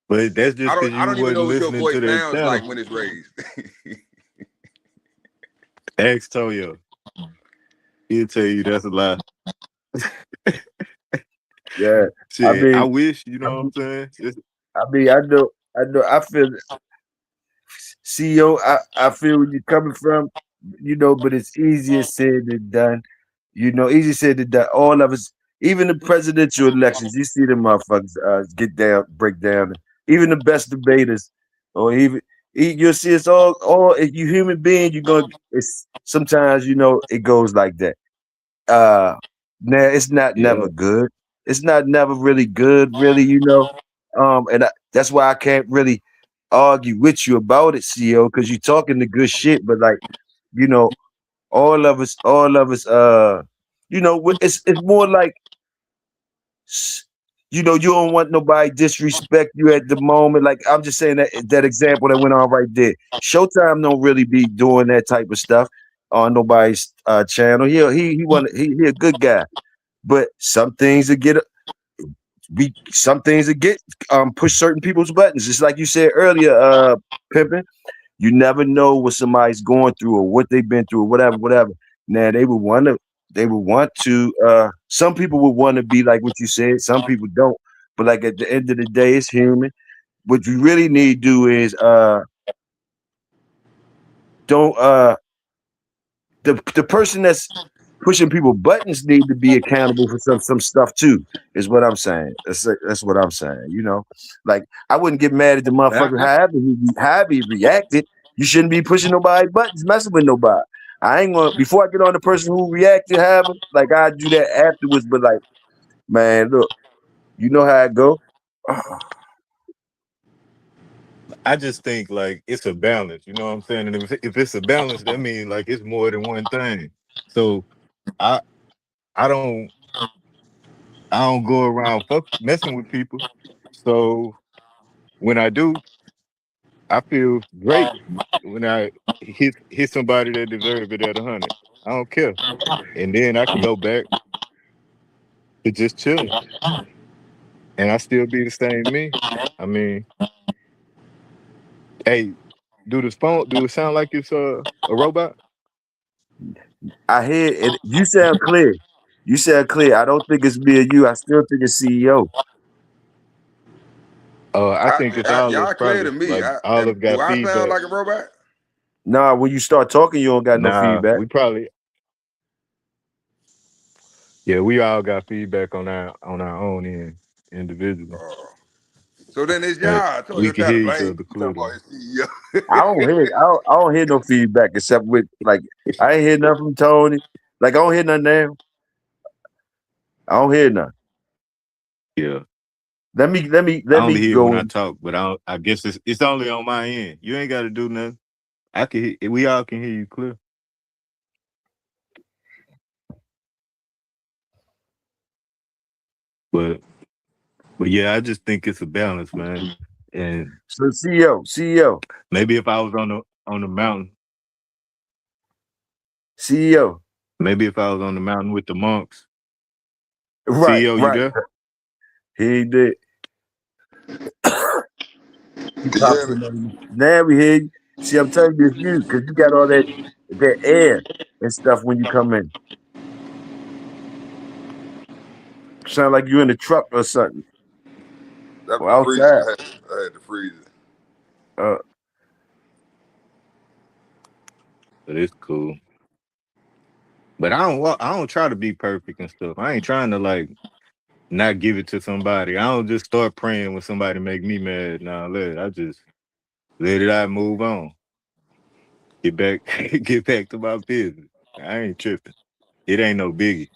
But that's just because I you don't even know wasn't what your listening to voice that sounds like channel. when it's raised. Ask Toyo. He'll tell you that's a lie. Yeah. I Shit, I mean, wish, you know what I'm saying? I feel CEO, I feel where you're coming from, but it's easier said than done. Easier said than done. All of us, even the presidential elections, you see them motherfuckers get down, break down. Even the best debaters, or you'll see it's all. If you human being, you're gonna. It's sometimes it goes like that. Uh, Now it's not Yeah. never good. It's not never really good, really. That's why I can't really argue with you about it, CEO, because you're talking the good shit. But like, you know, all of us, it's more like, you don't want nobody disrespect you at the moment. Like I'm just saying that example that went on right there. Showtime don't really be doing that type of stuff on nobody's channel. He a good guy. But some things that some things that get push certain people's buttons. Just like you said earlier, pimping. You never know what somebody's going through or what they've been through or whatever. Now they would want to some people would want to be like what you said, some people don't. But like at the end of the day, it's human. What you really need to do is don't the person that's pushing people buttons need to be accountable for some stuff too, is what I'm saying. That's what I'm saying. You know, like I wouldn't get mad at the motherfucker however he reacted. You shouldn't be pushing nobody buttons, messing with nobody. I ain't gonna before I get on the person who reacted, however, like I do that afterwards. But like, man, look, you know how it go. I just think like it's a balance. You know what I'm saying? And if it's a balance, that means like it's more than one thing. So I I don't I don't go around messing with people. So when I do, I feel great when I hit somebody that deserve it at 100. I don't care, and then I can go back to just chilling, and I still be the same me. I mean, hey, do it sound like it's a robot? I hear it. You sound clear. You sound clear. I don't think it's me or you. I still think it's CEO. I think it's all of us Y'all clear to probably. me. Like all of us Do got I sound feedback. like a robot? Nah, when you start talking, you don't got no Nah, feedback. we probably yeah, we all got feedback on our own end individually. Oh. So then it's But y'all. I told we you can trying to hear each blame other me. You talking clearly. about his I don't hear no feedback except with like I ain't hear nothing from Tony. Like I don't hear nothing now. I don't hear nothing. Yeah. Let I me only hear when go I in. talk, but I guess it's only on my end. You ain't got to do nothing. I can we all can hear you clear. But but yeah, I just think it's a balance, man. And So CEO, maybe if I was on the mountain, CEO. maybe if I was on the mountain with the monks, Right, CEO, you right. there? He did. He Can you pops hear me? in there. Now we hear you. See, I'm telling you, it's you because you got all that air and stuff when you come in. Sound like you in a truck or something. That Or was freezing. outside. I had to freeze it. Uh, But it's cool. But I don't try to be perfect and stuff. I ain't trying to like not give it to somebody. I don't just start praying when somebody make me mad. Nah, I just let it out, move on. Get back get back to my business. I ain't tripping. It ain't no biggie.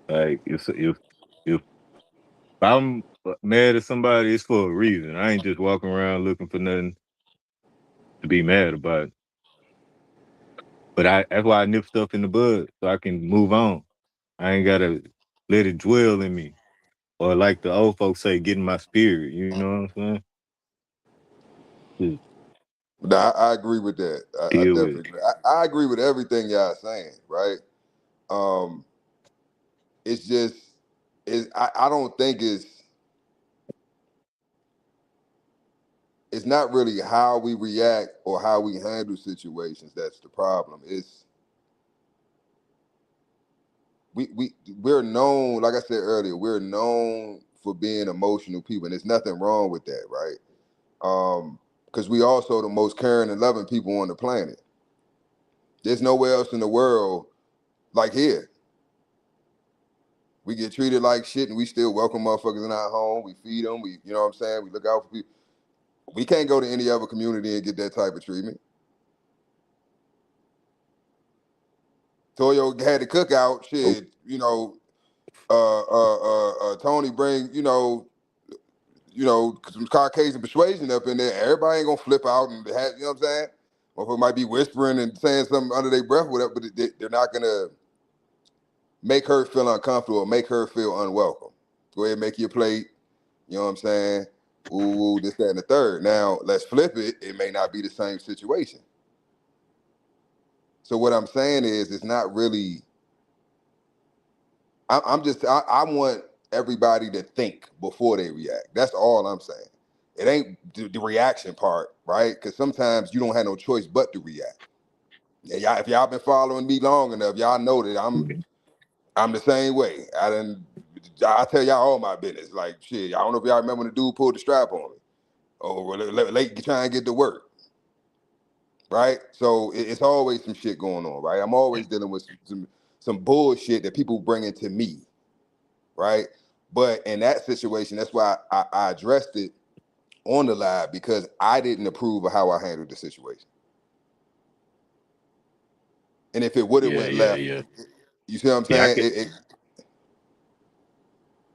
Like if I'm mad at somebody, it's for a reason. I ain't just walking around looking for nothing to be mad about. But that's why I nip stuff in the bud so I can move on. I ain't gotta let it dwell in me. Or like the old folks say, get in my spirit. You know what I'm saying? Just No, I agree with that. I deal with definitely it. agree. I agree with everything y'all saying, right? Um, it's just I don't think it's not really how we react or how we handle situations that's the problem. It's we're known, like I said earlier, we're known for being emotional people, and there's nothing wrong with that, right? Because we also the most caring and loving people on the planet. There's nowhere else in the world like here. We get treated like shit, and we still welcome motherfuckers in our home. We feed them. You know what I'm saying? We look out for people. We can't go to any other community and get that type of treatment. Toyo had the cookout. Shit, Tony bring some Caucasian persuasion up in there. Everybody ain't gonna flip out and have, you know what I'm saying? Or might be whispering and saying something under their breath, whatever. But they're not gonna make her feel uncomfortable or make her feel unwelcome. Go ahead and make your plate. You know what I'm saying? Ooh, this, that, and the third. Now, let's flip it. It may not be the same situation. So what I'm saying is, it's not really. I want everybody to think before they react. That's all I'm saying. It ain't the reaction part, right? Because sometimes you don't have no choice but to react. And y'all, if y'all been following me long enough, y'all know that I'm the same way. I tell y'all all my business. Like shit, I don't know if y'all remember when the dude pulled the strap on me. Or late trying to get to work. Right? So it's always some shit going on, right? I'm always dealing with some bullshit that people bring into me, right? But in that situation, that's why I addressed it on the live, because I didn't approve of how I handled the situation. And if it would have went left, you see what I'm saying?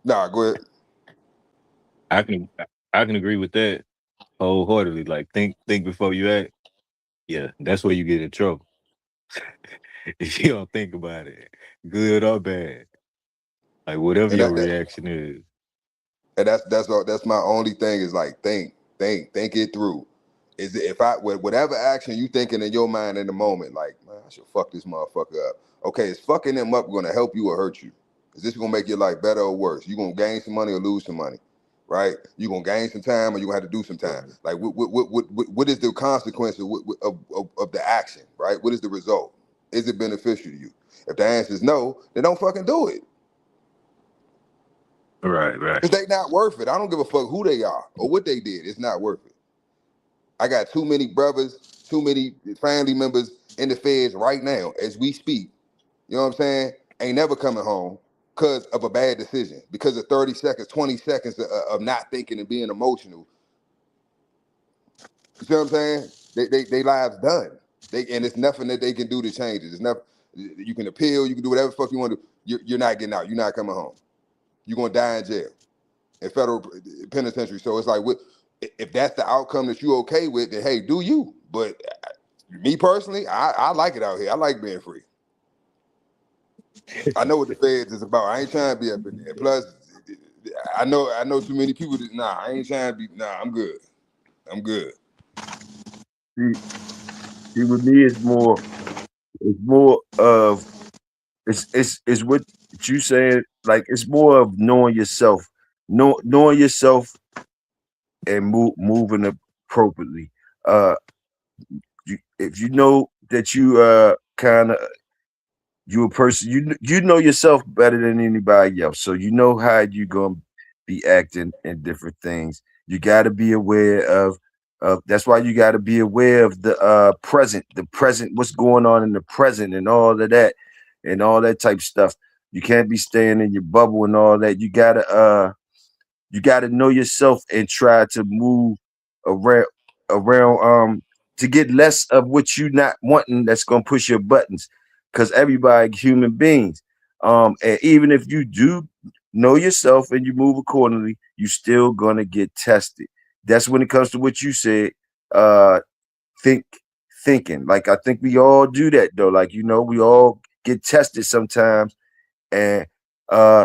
Nah, go ahead. I can agree with that wholeheartedly. Like think before you act. Yeah, that's where you get in trouble. If you don't think about it, good or bad, like whatever And your that reaction is. and that's my only thing is like think it through. Is if whatever action you thinking in your mind in the moment, like, man, I should fuck this motherfucker up. Okay, is fucking them up gonna help you or hurt you? Is this gonna make your life better or worse? You gonna gain some money or lose some money? Right? You gonna gain some time or you gonna have to do some time? Like what is the consequence of the action? Right? What is the result? Is it beneficial to you? If the answer is no, then don't fucking do it. Right. Because they not worth it. I don't give a fuck who they are or what they did. It's not worth it. I got too many brothers, too many family members in the feds right now as we speak. You know what I'm saying? Ain't never coming home because of a bad decision. Because of 30 seconds, 20 seconds of not thinking and being emotional. You see what I'm saying? They lives done. And it's nothing that they can do to change it. It's nothing. You can appeal. You can do whatever the fuck you want to do. You're not getting out. You're not coming home. You're going to die in jail. In federal penitentiary. So it's like, if that's the outcome that you okay with, then hey, do you. But me personally, I like it out here. I like being free. I know what the feds is about. I ain't trying to be up in there. Plus, I know too many people that, I ain't trying to be, I'm good. I'm good. See, with me, it's more of it's what you saying. Like it's more of knowing yourself, knowing yourself, and moving appropriately. Uh, if you know that you kind of you a person, you know yourself better than anybody else, so you know how you gonna be acting in different things. You got to be aware of. That's why you got to be aware of the present, what's going on in the present, and all of that, and all that type of stuff. You can't be staying in your bubble and all that. You gotta know yourself and try to move around to get less of what you not wanting that's gonna push your buttons. Cause everybody human beings. And even if you do know yourself and you move accordingly, you still gonna get tested. That's when it comes to what you said, uh think thinking. Like I think we all do that though. Like, we all get tested sometimes, and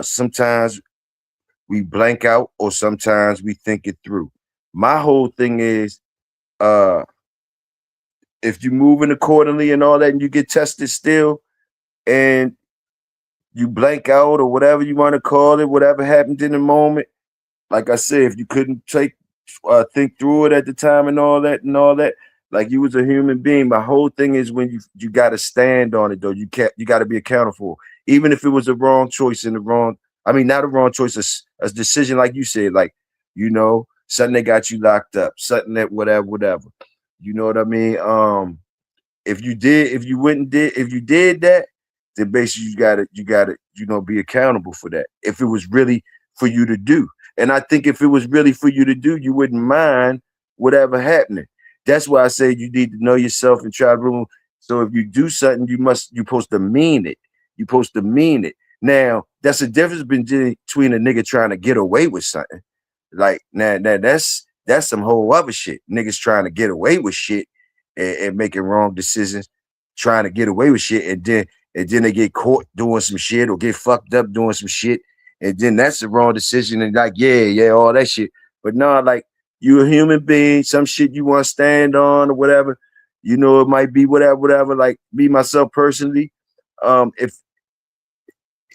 sometimes we blank out, or sometimes we think it through. My whole thing is, uh if you moving accordingly and all that, and you get tested still, and you blank out or whatever you want to call it, whatever happened in the moment, like I said, if you couldn't think through it at the time and all that, like you was a human being. My whole thing is, when you got to stand on it though. You got to be accountable, even if it was a wrong choice and not a wrong choice, a decision, like you said, like, something that got you locked up, something that whatever. You know what I mean? If you did that, then basically you gotta be accountable for that. If it was really for you to do. And I think if it was really for you to do, you wouldn't mind whatever happening. That's why I say you need to know yourself and try to rule. So if you do something, you're supposed to mean it. You're supposed to mean it. Now, that's the difference between a nigga trying to get away with something. Like, now that's some whole other shit. Niggas trying to get away with shit and making wrong decisions, trying to get away with shit, and then they get caught doing some shit or get fucked up doing some shit, and then that's the wrong decision. And like, yeah, all that shit. But no, like, you a human being, some shit you want to stand on or whatever. It might be whatever. Like me, myself personally, if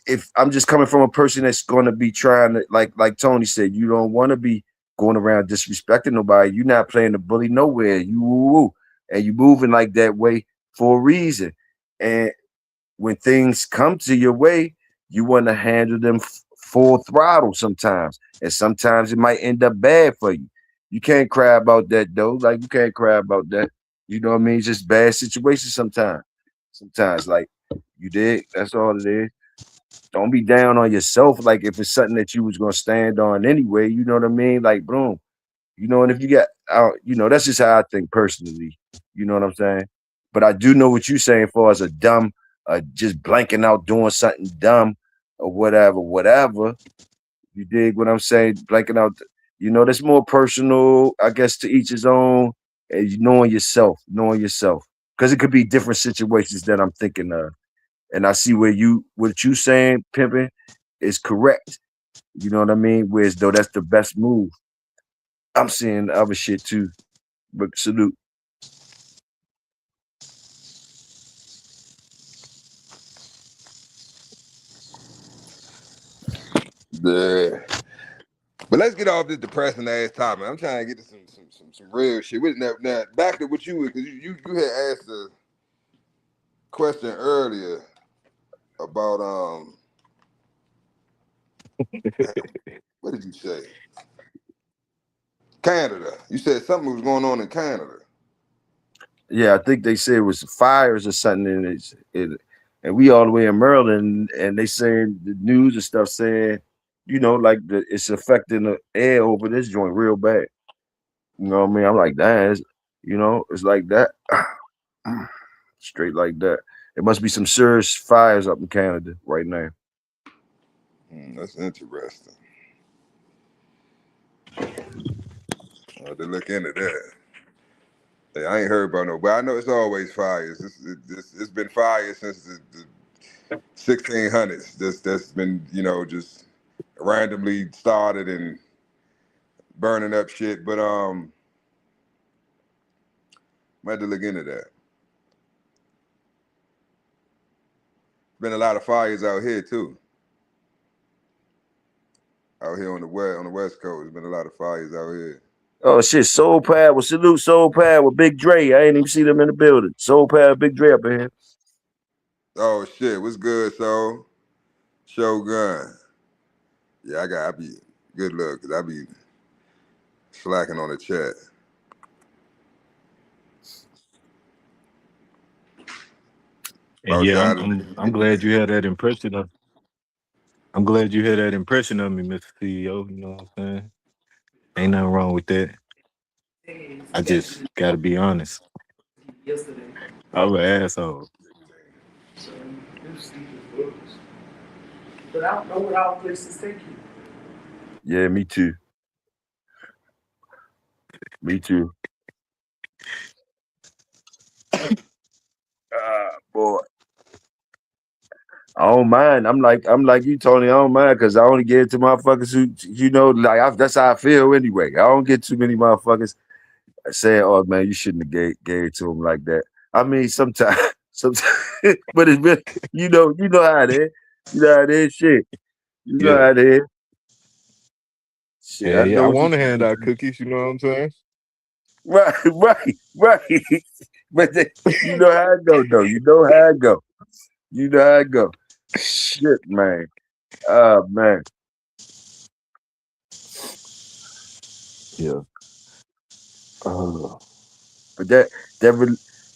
if I'm just coming from a person that's going to be trying to, like Tony said, you don't want to be going around disrespecting nobody. You're not playing the bully nowhere. And you moving like that way for a reason. And when things come to your way, you want to handle them full throttle sometimes. And sometimes it might end up bad for you. You can't cry about that though. Like you can't cry about that. You know what I mean? It's just bad situations sometimes. Sometimes, like you did. That's all it is. Don't be down on yourself. Like if it's something that you was gonna stand on anyway, you know what I mean? Like boom. You know, and if you got you know, that's just how I think personally. You know what I'm saying? But I do know what you're saying for as a dumb, just blanking out doing something dumb or whatever. You dig what I'm saying? Blanking out, you know, that's more personal, I guess, to each his own. And you knowing yourself. Because it could be different situations that I'm thinking of. And I see what you saying, pimping, is correct. You know what I mean? Whereas though that's the best move. I'm seeing other shit too. But salute. Yeah. But let's get off this depressing ass topic. I'm trying to get to some real shit. Now, back to what you were, because you had asked a question earlier about what did you say? Canada. You said something was going on in Canada. Yeah, I think they said it was fires or something and we all the way in Maryland, and they saying the news and stuff saying, you know, like it's affecting the air over this joint real bad. You know what I mean? I'm like, damn, you know, it's like that. Straight like that. It must be some serious fires up in Canada right now. That's interesting. I have to look into that. Hey, I ain't heard about no, but I know it's always fires. It's been fires since the 1600s. That's been, you know, just randomly started and burning up shit. But I had to look into that. Been a lot of fires out here too. Out here on the west coast, there's been a lot of fires out here. Oh shit, Soul Power, salute Soul Power, Big Dre. I ain't even see them in the building. Soul Power, Big Dre up in here. Oh shit, what's good, Soul? Shogun. Yeah, I be good luck, cause I be slacking on the chat. And About yeah, y'all. I'm glad you had that impression of. I'm glad you had that impression of me, Mr. CEO. You know what I'm saying? Ain't nothing wrong with that. I just gotta be honest. I'm an asshole. Yeah, me too. Me too. Boy. I don't mind. I'm like you, Tony. I don't mind because I only get it to motherfuckers who, you know, that's how I feel anyway. I don't get too many motherfuckers saying, "Oh man, you shouldn't have gave it to him like that." I mean, sometimes, sometimes, but it's been, you know how it is. You know how it is. Shit, you know Yeah. how it is. Shit, Yeah, I yeah. know I what you're want to hand saying. out cookies, you know what I'm saying? Right, right. But you know how it go, though. You know how it go. You know how it go. Shit, man. Oh man. Yeah. But I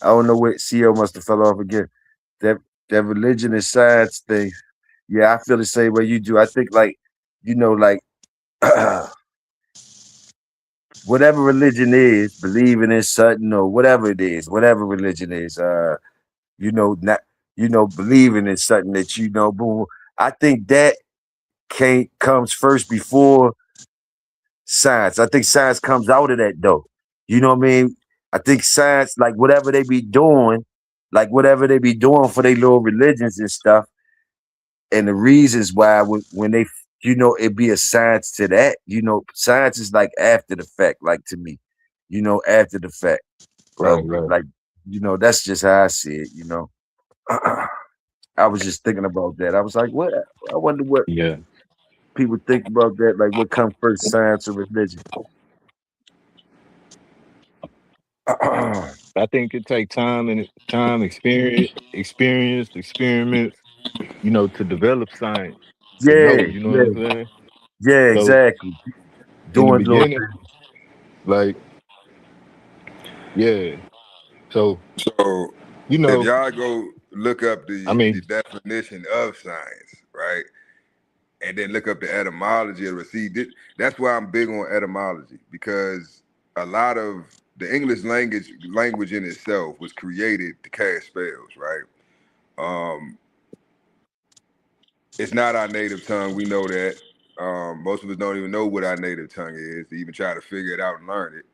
don't know what CEO must have fell off again. That that religion and science thing. Yeah, I feel the same way you do. I think like, you know, like whatever religion is, believing in something or whatever it is, whatever religion is, you know, not believing in something that you know, boom. I think that can't comes first before science. I think science comes out of that though. You know what I mean? I think science, like whatever they be doing for their little religions and stuff, and the reasons why when they, you know, it be a science to that. You know, science is like after the fact, like to me, you know, after the fact of Right, right. like, you know, that's just how I see it. You know, I was just thinking about that. I was like, what? I wonder what Yeah. people think about that. Like, what comes first, science or religion? I think it take time and time, experience, experiments, to develop science, to Yeah, know, you know what I'm yeah, saying? yeah, So exactly. in the Doing little beginning, things. like, yeah. So, So you if know, y'all go look up I the mean, definition of science, right, and then look up the etymology of the see, that's why I'm big on etymology, because a lot of the English language in itself was created to cast spells, right? Um, it's not our native tongue. We know that. Most of us don't even know what our native tongue is to even try to figure it out and learn it.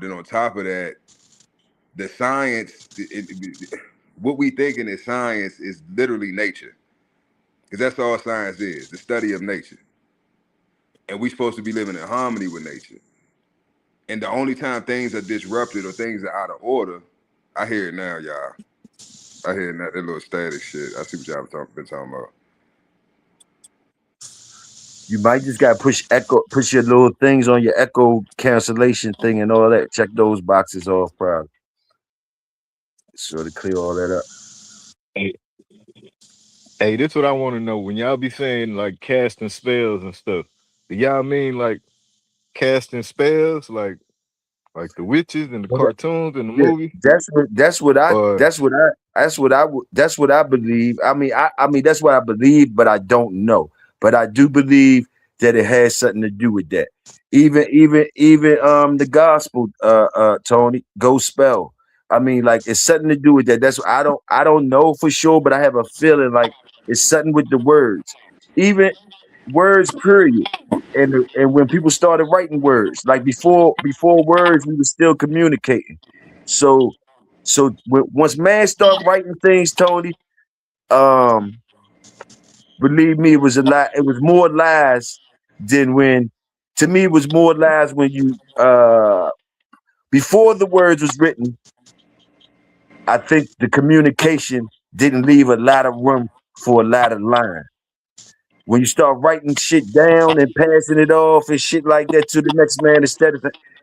Then on top of that, the science, what we thinking is science is literally nature, because that's all science is, the study of nature. And we're supposed to be living in harmony with nature. And the only time things are disrupted or things are out of order, I hear it now, y'all. I hear that little static shit. I see what y'all been talking about. You might just gotta push your little things on your echo cancellation thing and all that. Check those boxes off, probably. Sort of clear all that up. hey, hey, this what I want to know. When y'all be saying like casting spells and stuff, do y'all mean like casting spells, like the witches and the cartoons and the Yeah, movie, or that's what I believe. I mean that's what I believe, but I don't know. But I do believe that it has something to do with that. Even the gospel, Tony, go spell. I mean, like it's something to do with that. That's I don't know for sure, but I have a feeling like it's something with the words. Even words, period. And when people started writing words, like before words, we were still communicating. So once man started writing things, Tony, um, believe me, it was a lot. It was more lies than when. To me, it was more lies when you before the words was written. I think the communication didn't leave a lot of room for a lot of lines. When you start writing shit down and passing it off and shit like that to the next man instead of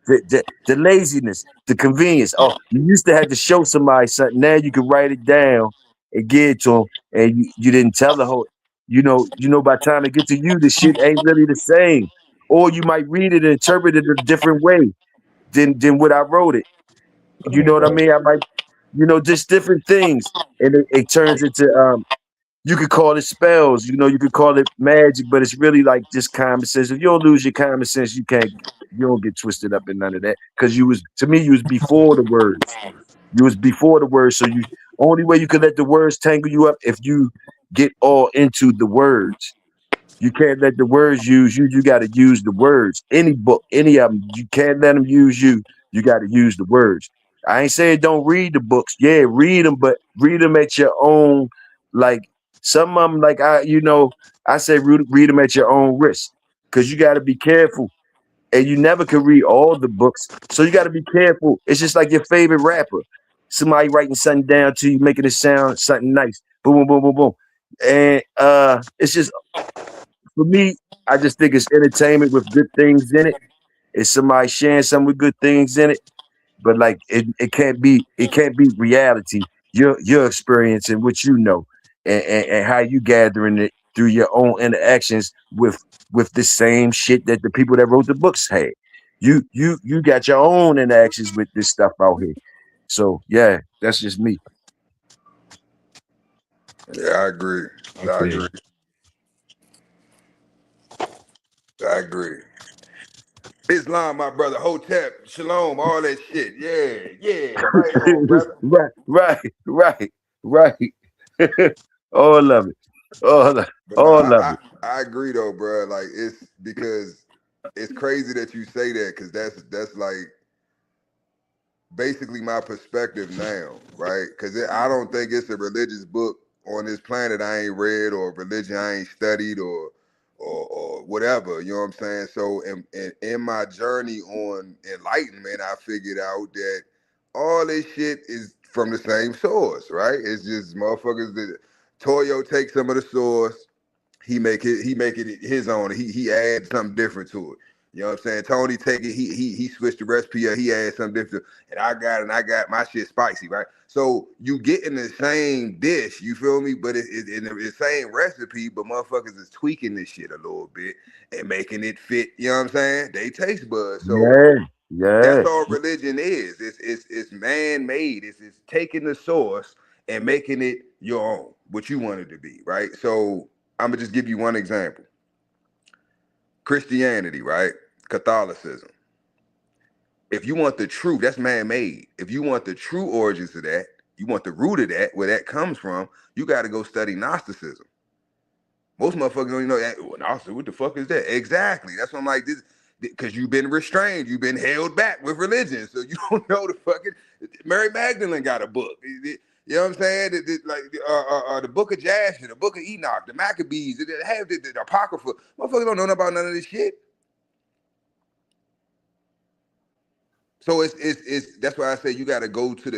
the laziness, the convenience. Oh, you used to have to show somebody something. Now you can write it down and give it to them, and you didn't tell the whole. By the time it get to you, the shit ain't really the same. Or you might read it and interpret it a different way than what I wrote it. You know what I mean? I might, just different things, and it turns into you could call it spells, you could call it magic, but it's really like just common sense. If you don't lose your common sense, you don't get twisted up in none of that. Because to me, you was before the words. You was before the words. So only way you could let the words tangle you up if you get all into the words. You can't let the words use you. You got to use the words. Any book, any of them, you can't let them use you. You got to use the words. I ain't saying don't read the books. Yeah, read them, but read them at your own. Like some of them, like I say read them at your own risk, because you got to be careful, and you never can read all the books. So you got to be careful. It's just like your favorite rapper. Somebody writing something down to you, making it sound something nice. Boom, boom, boom, boom, boom. And it's just for me, I just think it's entertainment with good things in it. It's somebody sharing something with good things in it, but like it can't be reality. Your experience and what you know, and how you gathering it through your own interactions with the same shit that the people that wrote the books had. You got your own interactions with this stuff out here. So yeah, that's just me. Yeah, I agree. I I feel agree. I agree. Islam, my brother, Hotep, Shalom, all that shit. Yeah, yeah. Right on, brother. right, right. All of it. All of, But no, all of it. I agree though, bro. Like it's because it's crazy that you say that, because that's like basically my perspective now, right? Because I don't think it's a religious book on this planet I ain't read, or religion I ain't studied, or whatever. You know what I'm saying? So in my journey on enlightenment, I figured out that all this shit is from the same source, right? It's just motherfuckers that Toyo takes some of the sauce. He make it his own. He adds something different to it. You know what I'm saying? Tony take it. He switched the recipe up. He adds something different. And I got my shit spicy, right? So you getting the same dish, you feel me? But it's in the same recipe, but motherfuckers is tweaking this shit a little bit and making it fit. You know what I'm saying? They taste buds. So Yeah, that's yeah, all religion is. It's man made. It's taking the source and making it your own, what you want it to be, right? So I'm gonna just give you one example. Christianity, right? Catholicism. If you want the truth, that's man made. If you want the true origins of that, you want the root of that, where that comes from, you got to go study Gnosticism. Most motherfuckers don't even know that. Well, Gnostic, what the fuck is that? Exactly. That's what I'm like, this, because you've been restrained, you've been held back with religion, so you don't know the fucking. Mary Magdalene got a book. You know what I'm saying? Like the Book of Jasher, the Book of Enoch, the Maccabees, they have the Apocrypha. Motherfuckers don't know about none of this shit. So it's that's why I say you got to go to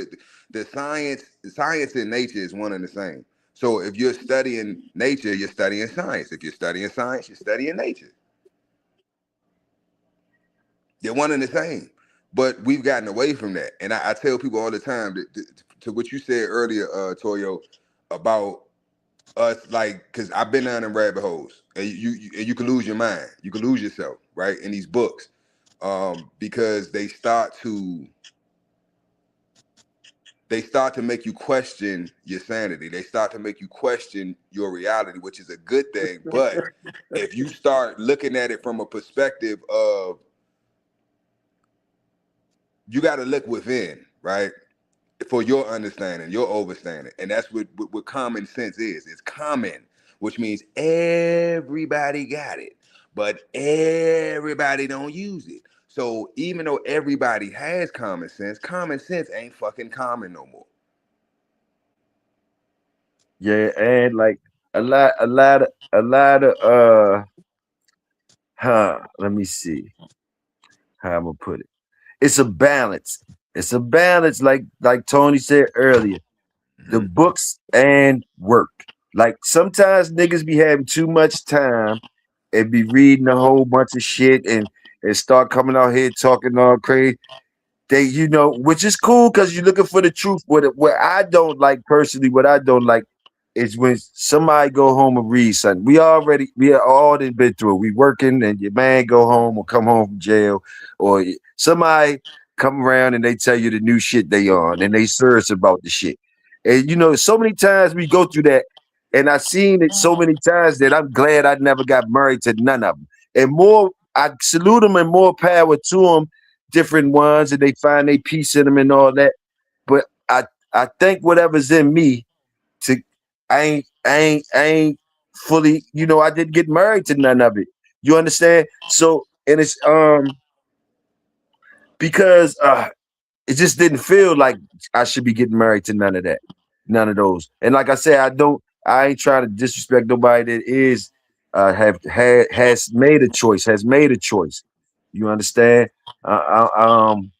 the science. Science and nature is one and the same. So if you're studying nature, you're studying science. If you're studying science, you're studying nature. They're one and the same. But we've gotten away from that. And I tell people all the time to what you said earlier, Toyo, about us, like, because I've been down in rabbit holes, and you can lose your mind. You can lose yourself, right, in these books, because they start to make you question your sanity. They start to make you question your reality, which is a good thing. But if you start looking at it from a perspective of, you got to look within, right, for your understanding, your overstanding. And that's what common sense is. It's common, which means everybody got it, but everybody don't use it. So even though everybody has common sense ain't fucking common no more. yeah, and like a lot of let me see how I'm gonna put it. It's a balance. It's a balance, like Tony said earlier. The Mhm. books and work. Like sometimes niggas be having too much time and be reading a whole bunch of shit and start coming out here talking all crazy. They, which is cool because you're looking for the truth. What I don't like personally, what I don't like is when somebody go home and read something. We are all done been through. We working and your man go home or come home from jail, or somebody come around and they tell you the new shit they on and they serious about the shit. And so many times we go through that, and I seen it so many times that I'm glad I never got married to none of them. And more, I salute them and more power to them, different ones, and they find their peace in them and all that. But I think whatever's in me to I ain't fully, I didn't get married to none of it. You understand? So, and it's because it just didn't feel like I should be getting married to none of that. None of those. And like I said, I ain't trying to disrespect nobody that is have had has made a choice. You understand? Um,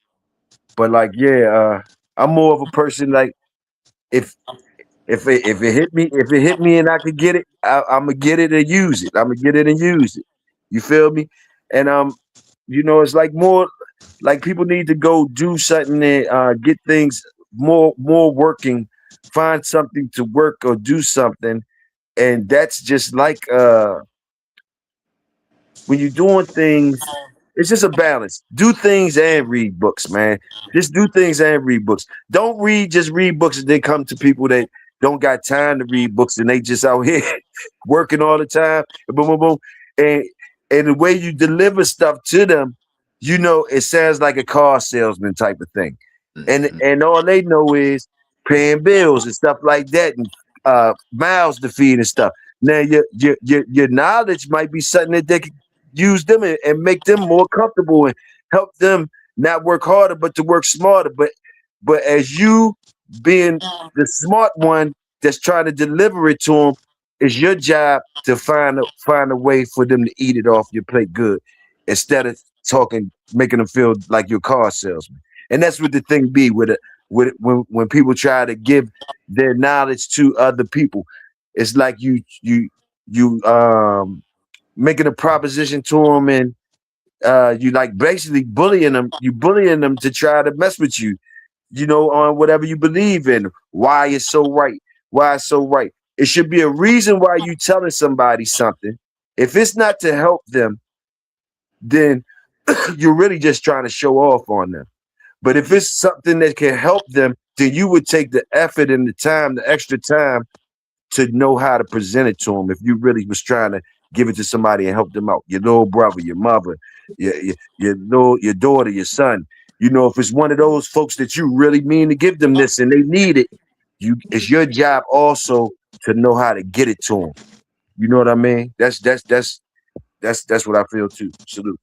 but like, yeah, I'm more of a person like, if if it hit me and I could get it, I'm gonna get it and use it. I'm gonna get it and use it. You feel me? And it's like more like people need to go do something and get things more working, find something to work or do something, and that's just like when you're doing things, it's just a balance. Do things and read books, man. Just do things and read books. Don't just read books and then come to people that don't got time to read books and they just out here working all the time. Boom, boom, boom. And and the way you deliver stuff to them, it sounds like a car salesman type of thing. And Mhm. and all they know is paying bills and stuff like that, and mouths to feed and stuff. Now your knowledge might be something that they could use them and make them more comfortable and help them not work harder but to work smarter. But as you being the smart one that's trying to deliver it to them, it's your job to find a way for them to eat it off your plate good, instead of making them feel like you're a car salesman. And that's what the thing be with it, when people try to give their knowledge to other people. it's like you making a proposition to them, and you like basically bullying them. You bullying them to try to mess with you, on whatever you believe in. Why it's so right? Why it's so right? It should be a reason why you telling somebody something. If it's not to help them, then you're really just trying to show off on them. But if it's something that can help them, then you would take the effort and the time, the extra time to know how to present it to them. If you really was trying to give it to somebody and help them out, your little brother, your mother, your daughter, your son. If it's one of those folks that you really mean to give them this and they need it, it's your job also to know how to get it to them. You know what I mean? That's what I feel too. Salute.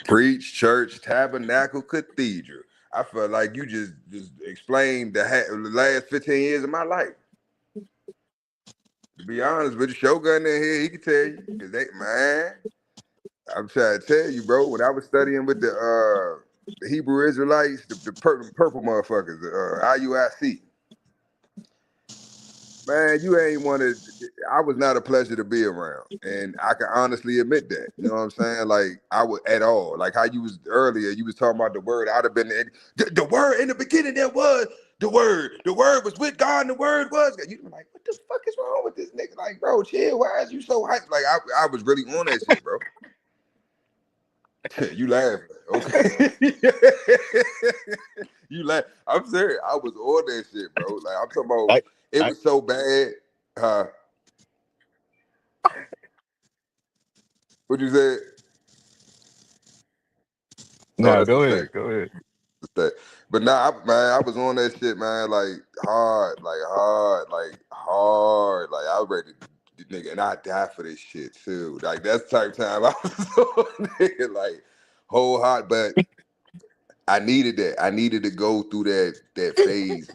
Preach, church, tabernacle, cathedral. I felt like you just explained the last 15 years of my life. To be honest with you, Shogun in here, he can tell you. Cause man, I'm trying to tell you, bro, when I was studying with the Hebrew Israelites, the purple motherfuckers, IUIC, man, you ain't want to. I was not a pleasure to be around, and I can honestly admit that. You know what I'm saying? Like I would at all. Like how you was earlier, you was talking about the word. I'd have been the word in the beginning. There was the word. The word was with God, and the word was God. You were like, what the fuck is wrong with this nigga? Like, bro, chill. Why is you so hyped? Like I was really on that shit, bro. You laughing, okay? You laugh. I'm serious. I was on that shit, bro. Like I'm talking about. It was so bad. What you said? No, go ahead. Go ahead. But nah, man, I was on that shit, man. Like hard. Like I was ready to nigga, and I die for this shit too. Like that's the type of time I was on, nigga, like whole heart. But I needed that. I needed to go through that phase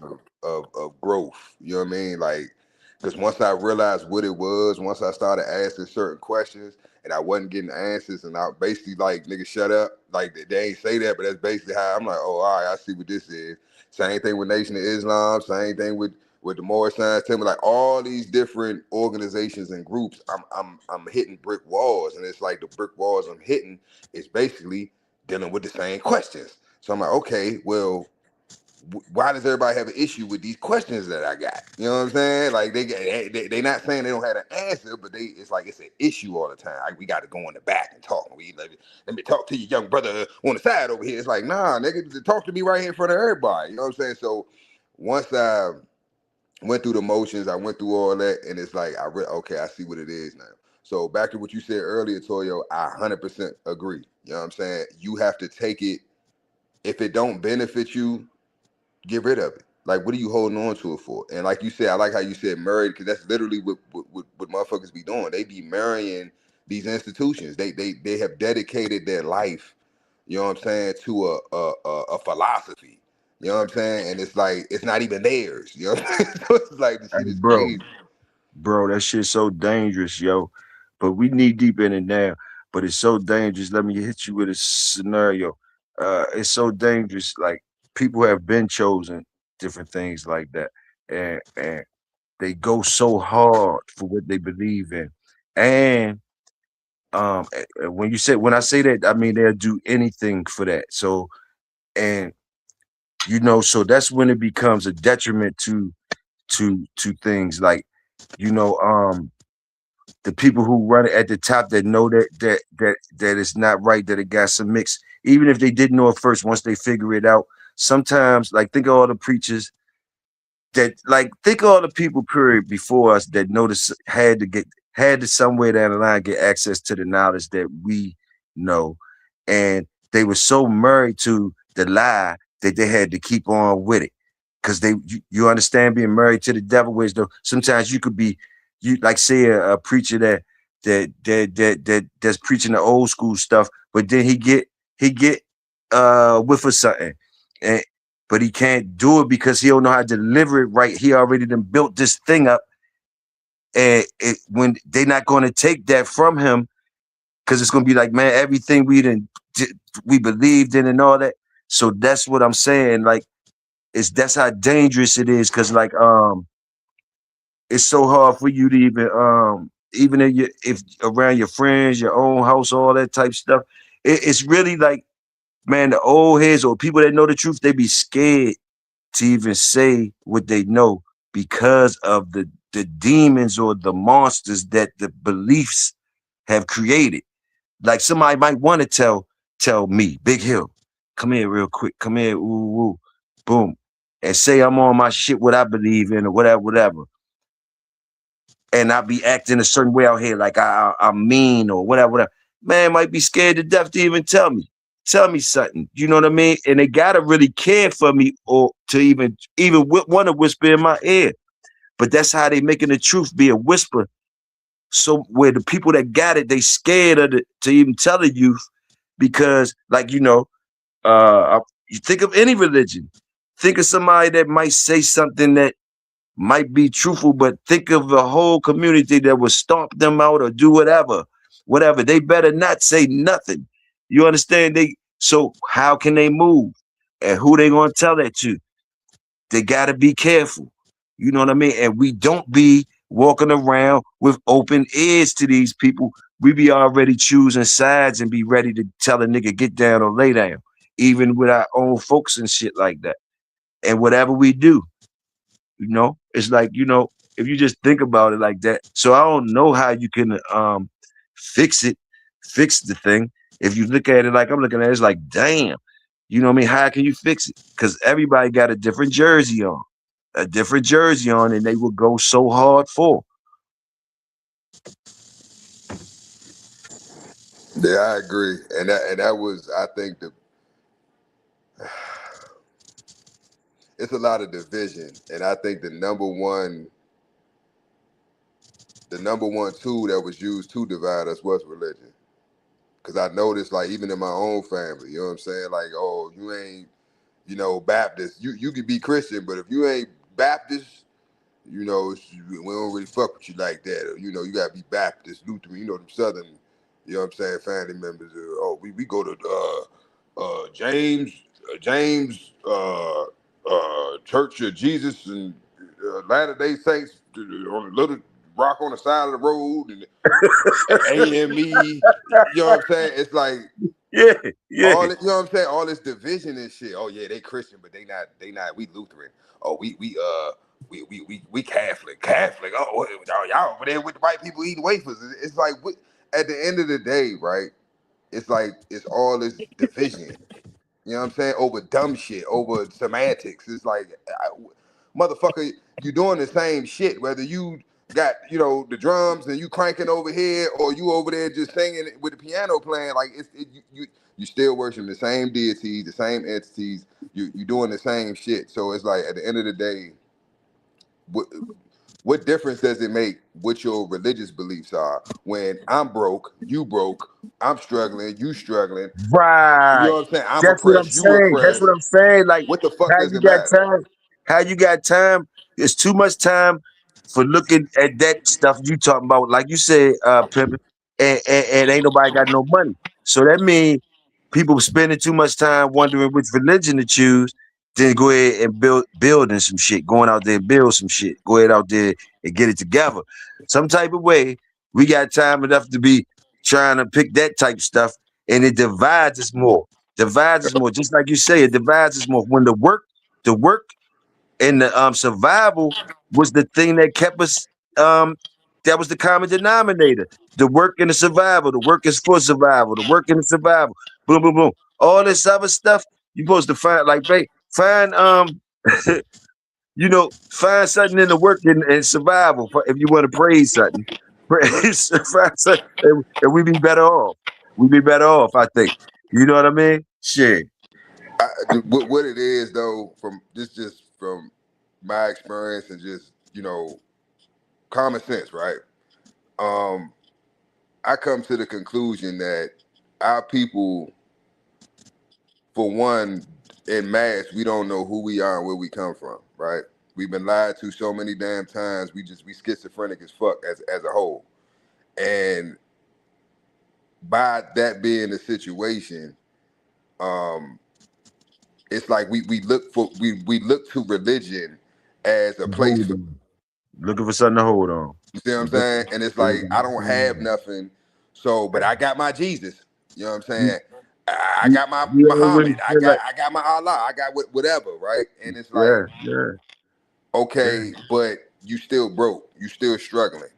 of growth. You know what I mean? Like, because once I realized what it was, once I started asking certain questions and I wasn't getting answers, and I basically like, nigga, shut up. Like they ain't say that, but that's basically how I'm like, oh, all right, I see what this is. Same thing with Nation of Islam. Same thing with the Moorish Science Temple. Like all these different organizations and groups, I'm hitting brick walls, and it's like the brick walls I'm hitting is basically dealing with the same questions. So I'm like, okay, well, why does everybody have an issue with these questions that I got? You know what I'm saying? Like they not saying they don't have an answer, but it's like it's an issue all the time. Like, we got to go in the back and talk. Let me talk to your young brother on the side over here. It's like, nah, nigga, talk to me right here in front of everybody. You know what I'm saying? So once I went through the motions, I went through all that, and it's like okay, I see what it is now. So back to what you said earlier, Toyo, I 100% agree. You know what I'm saying? You have to take it. If it don't benefit you, get rid of it. Like, what are you holding on to it for? And like you said, I like how you said married, because that's literally what motherfuckers be doing. They be marrying these institutions. They have dedicated their life, you know what I'm saying, to a philosophy. You know what I'm saying? And it's like, it's not even theirs. You know what I'm saying? So it's like, the shit Hey, is crazy. bro, that shit's so dangerous, yo. But we knee deep in it now. But it's so dangerous. Let me hit you with a scenario. It's so dangerous. Like people have been chosen, different things like that, and they go so hard for what they believe in. And when I say that, I mean they'll do anything for that. So and so that's when it becomes a detriment to things like you know the people who run it at the top that know that it's not right, that it got some mix, even if they didn't know it first. Once they figure it out, sometimes, like, think of all the preachers think of all the people period before us that noticed had to somewhere down the line get access to the knowledge that we know, and they were so married to the lie that they had to keep on with it. Because you understand, being married to the devil, where though sometimes you could be, you like, say a preacher that's preaching the old school stuff, but then he get with or something, and but he can't do it because he don't know how to deliver it right. He already done built this thing up, and when they're not going to take that from him, because it's going to be like, man, everything we believed in and all that. So that's what I'm saying. Like, that's how dangerous it is, because like it's so hard for you to even if around your friends, your own house, all that type stuff. It's really like, man, the old heads or people that know the truth, they be scared to even say what they know because of the demons or the monsters that the beliefs have created. Like somebody might want to tell me, Big Hill, come here real quick, come here, ooh, ooh, boom, and say I'm on my shit, what I believe in or whatever, whatever, and I be acting a certain way out here, like I'm mean or whatever, whatever. Man might be scared to death to even tell me something. You know what I mean? And they gotta really care for me or to even want to whisper in my ear. But that's how they making the truth be a whisper. So where the people that got it, they scared of to even tell the youth because, like you think of any religion, think of somebody that might say something that might be truthful, but think of a whole community that would stomp them out or do whatever. They better not say nothing. You understand? So how can they move? And who they gonna tell that to? They gotta be careful. You know what I mean? And we don't be walking around with open ears to these people. We be already choosing sides and be ready to tell a nigga get down or lay down, even with our own folks and shit like that. And whatever we do, it's like, if you just think about it like that. So I don't know how you can fix it, fix the thing. If you look at it like I'm looking at it, it's like, damn, you know what I mean? How can you fix it? Because everybody got a different jersey on, and they will go so hard for. Yeah, I agree, and that was, I think, it's a lot of division, and I think the number one tool that was used to divide us was religion. Because I noticed, like, even in my own family, you know what I'm saying? Like, oh, you ain't, Baptist. You could be Christian, but if you ain't Baptist, we don't really fuck with you like that. Or, you gotta be Baptist, Lutheran, them Southern, family members. We go to James Church of Jesus and Latter Day Saints on a little rock on the side of the road and AME. You know what I'm saying? It's like Yeah, yeah. all you know what I'm saying. All this division and shit. Oh yeah, they Christian, but they not. They not. We Lutheran. Oh, we Catholic. Catholic. Oh, y'all over there with the white people eating wafers. It's like at the end of the day, right? It's like it's all this division. You know what I'm saying? Over dumb shit, over semantics. It's like, motherfucker, you doing the same shit, whether you got, the drums and you cranking over here or you over there just singing with the piano playing. Like, you still worshiping the same deities, the same entities. You doing the same shit. So it's like, at the end of the day, what difference does it make what your religious beliefs are when I'm broke, you broke, I'm struggling, you struggling? You Right. know what I'm saying? I'm That's what I'm oppressed, you saying. That's oppressed. what I'm saying. Like, What the fuck how does you it got matter? time? How you got time? It's too much time for looking at that stuff you talking about. Like you said, pimping, and ain't nobody got no money. So that means people spending too much time wondering which religion to choose. Then go ahead and building some shit. Going out there and build some shit. Go ahead out there and get it together. Some type of way. We got time enough to be trying to pick that type of stuff, and it divides us more. Divides us more. Just like you say, it divides us more. When the work and the survival was the thing that kept us. That was the common denominator. The work and the survival. The work is for survival. The work and the survival. Boom, boom, boom. All this other stuff you supposed to find, like, find find something in the work and survival. If you want to praise something, find something, and we be better off. We be better off, I think. You know what I mean? Shit. What it is though, from just from my experience and just common sense, right? Um, I come to the conclusion that our people, for one, in mass, we don't know who we are and where we come from, right? We've been lied to so many damn times. We schizophrenic as fuck as a whole, and by that being the situation, um, it's like we look to religion as a place Hold for, on. Looking for something to hold on. you see what I'm Looking for saying? And it's something like I to don't hold have on. nothing, so but I got my Jesus. You know what I'm You, saying? I you, got my you already Muhammad. I feel got like, I got my Allah. I got whatever, right? And it's like, yeah, yeah, yeah. okay, but you still broke. You still struggling.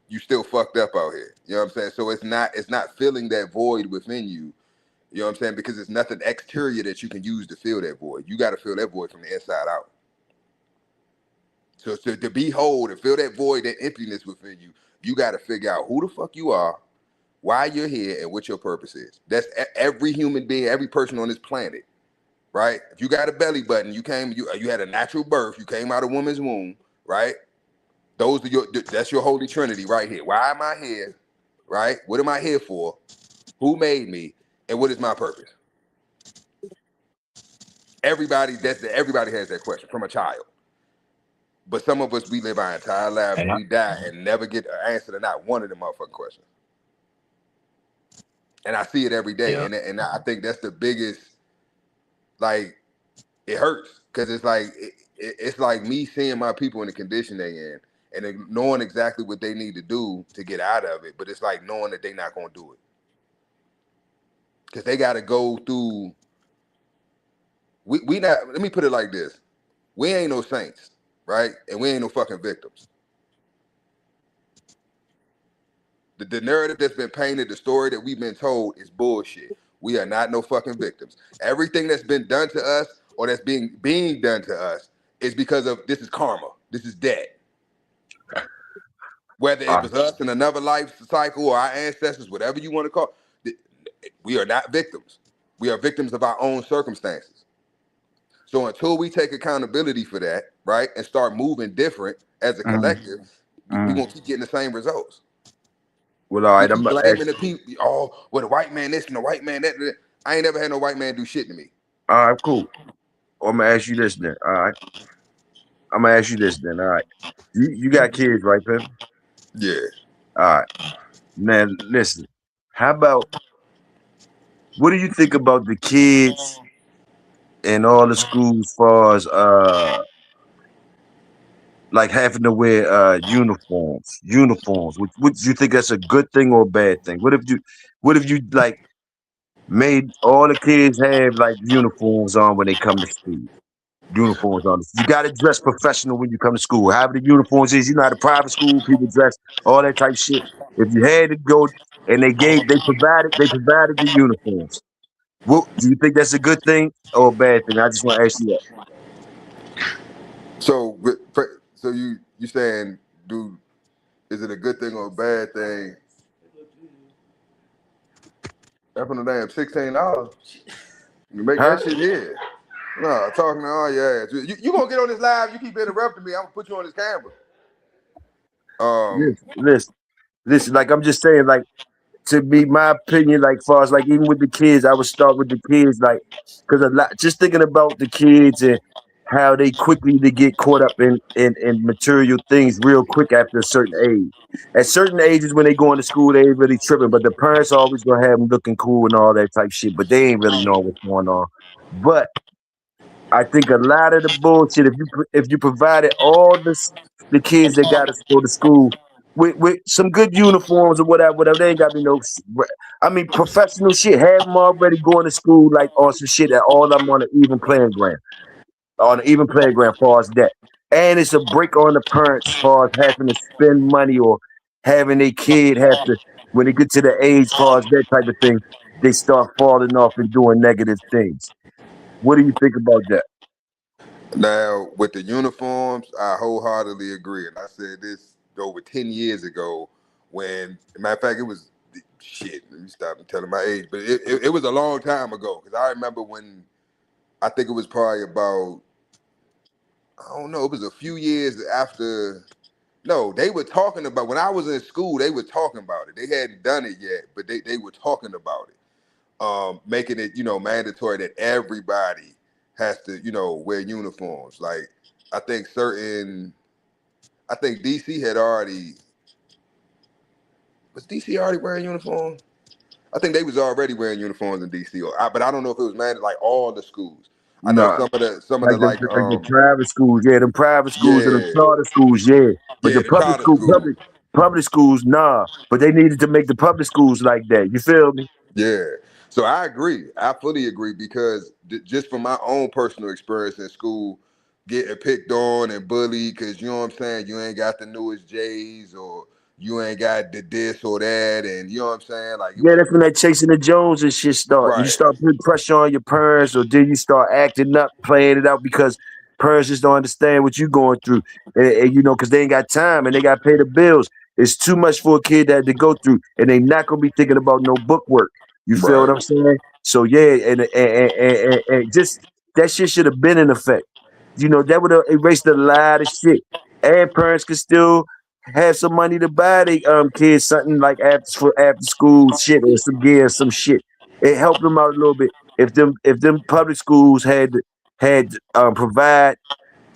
You still fucked up out here. You know what I'm saying? So it's not filling that void within you. You know what I'm saying? Because it's nothing exterior that you can use to fill that void. You got to fill that void from the inside out. So to be whole, to fill that void, that emptiness within you, you got to figure out who the fuck you are, why you're here, and what your purpose is. That's every human being, every person on this planet, right? If you got a belly button, you had a natural birth, you came out of a woman's womb, right? That's your holy trinity right here. Why am I here? Right? What am I here for? Who made me? And what is my purpose? Everybody has that question from a child. But some of us, we live our entire lives and we die and never get an answer to not one of them motherfucking questions. And I see it every day. Yeah. And I think that's the biggest, like, it hurts. Because it's like, it's like me seeing my people in the condition they in and knowing exactly what they need to do to get out of it. But it's like knowing that they're not going to do it. Because they got to go through, we not, let me put it like this. We ain't no saints, right? And we ain't no fucking victims. The narrative that's been painted, the story that we've been told is bullshit. We are not no fucking victims. Everything that's been done to us or that's being done to us is because of, this is karma. This is debt. Whether it Uh, was us in another life cycle or our ancestors, whatever you want to call it, we are not victims. We are victims of our own circumstances. So until we take accountability for that, right, and start moving different as a collective, we gonna keep getting the same results. well, all We right, I'm keep gonna ask. blaming the people. Oh, well, the white man this and the white man that. I ain't never had no white man do shit to me. All right, cool. I'm gonna ask you this then. All right, I'm gonna ask you this then. All right, you got kids, right, Pimp? Yeah. All right, man. Listen, how about what do you think about the kids in all the schools, as far as like having to wear uniforms? Would you think that's a good thing or a bad thing? What if you like made all the kids have like uniforms on when they come to school? Uniforms on. You got to dress professional when you come to school. However the uniforms is, you know how the private school people dress, all that type of shit. If you had to go and they provided the uniforms. What do you think that's a good thing or a bad thing? I just want to ask you that. So, so you saying, dude, is it a good thing or a bad thing? Up on the damn $16. You make Huh? that shit here. No, talking to all your ass. You gonna get on this live? You keep interrupting me. I'm gonna put you on this camera. Listen, listen, listen. Like I'm just saying, like to be my opinion, like far as like even with the kids, I would start with the kids, like because a lot just thinking about the kids and how they quickly to get caught up in material things real quick after a certain age. At certain ages when they go into school, they ain't really tripping, but the parents always gonna have them looking cool and all that type shit, but they ain't really knowing what's going on. But I think a lot of the bullshit, if you provided all the kids that got to go to school with some good uniforms or whatever, they ain't got to be no. I mean, professional shit. Have them already going to school like on some shit that all of them on an even playing ground, far as that. And it's a break on the parents as far as having to spend money or having a kid have to when they get to the age far as that type of thing, they start falling off and doing negative things. What do you think about that? Now, with the uniforms, I wholeheartedly agree. And I said this over 10 years ago when, matter of fact, it was, shit, let me stop and telling my age, but it was a long time ago. Because I remember when, I think it was probably about, I don't know, it was a few years after, no, they were talking about, when I was in school, they were talking about it. They hadn't done it yet, but they were talking about it. Making it, mandatory that everybody has to, wear uniforms. Like, I think DC had already, was DC already wearing uniforms? I think they was already wearing uniforms in DC, but I don't know if it was mandatory, like all the schools. I know No, some of the like the private schools, yeah, the private schools and the yeah, charter schools, yeah. But yeah, the the charter school. public schools, nah. But they needed to make the public schools like that. You feel me? Yeah. So I agree. I fully agree because just from my own personal experience in school, getting picked on and bullied because you know what I'm saying, you ain't got the newest J's or you ain't got the this or that, and you know what I'm saying, like it Yeah, was that's when that chasing the Jones and shit start. You right, start putting pressure on your parents, or then you start acting up, playing it out because parents just don't understand what you're going through, and you know, because they ain't got time and they got to pay the bills. It's too much for a kid that to go through, and they not gonna be thinking about no book work. You feel what right. I'm saying? So yeah, and just that shit should have been in effect. You know, that would have erased a lot of shit, and parents could still have some money to buy the kids something like after school shit or some gear, some shit. It helped them out a little bit. If them public schools had provide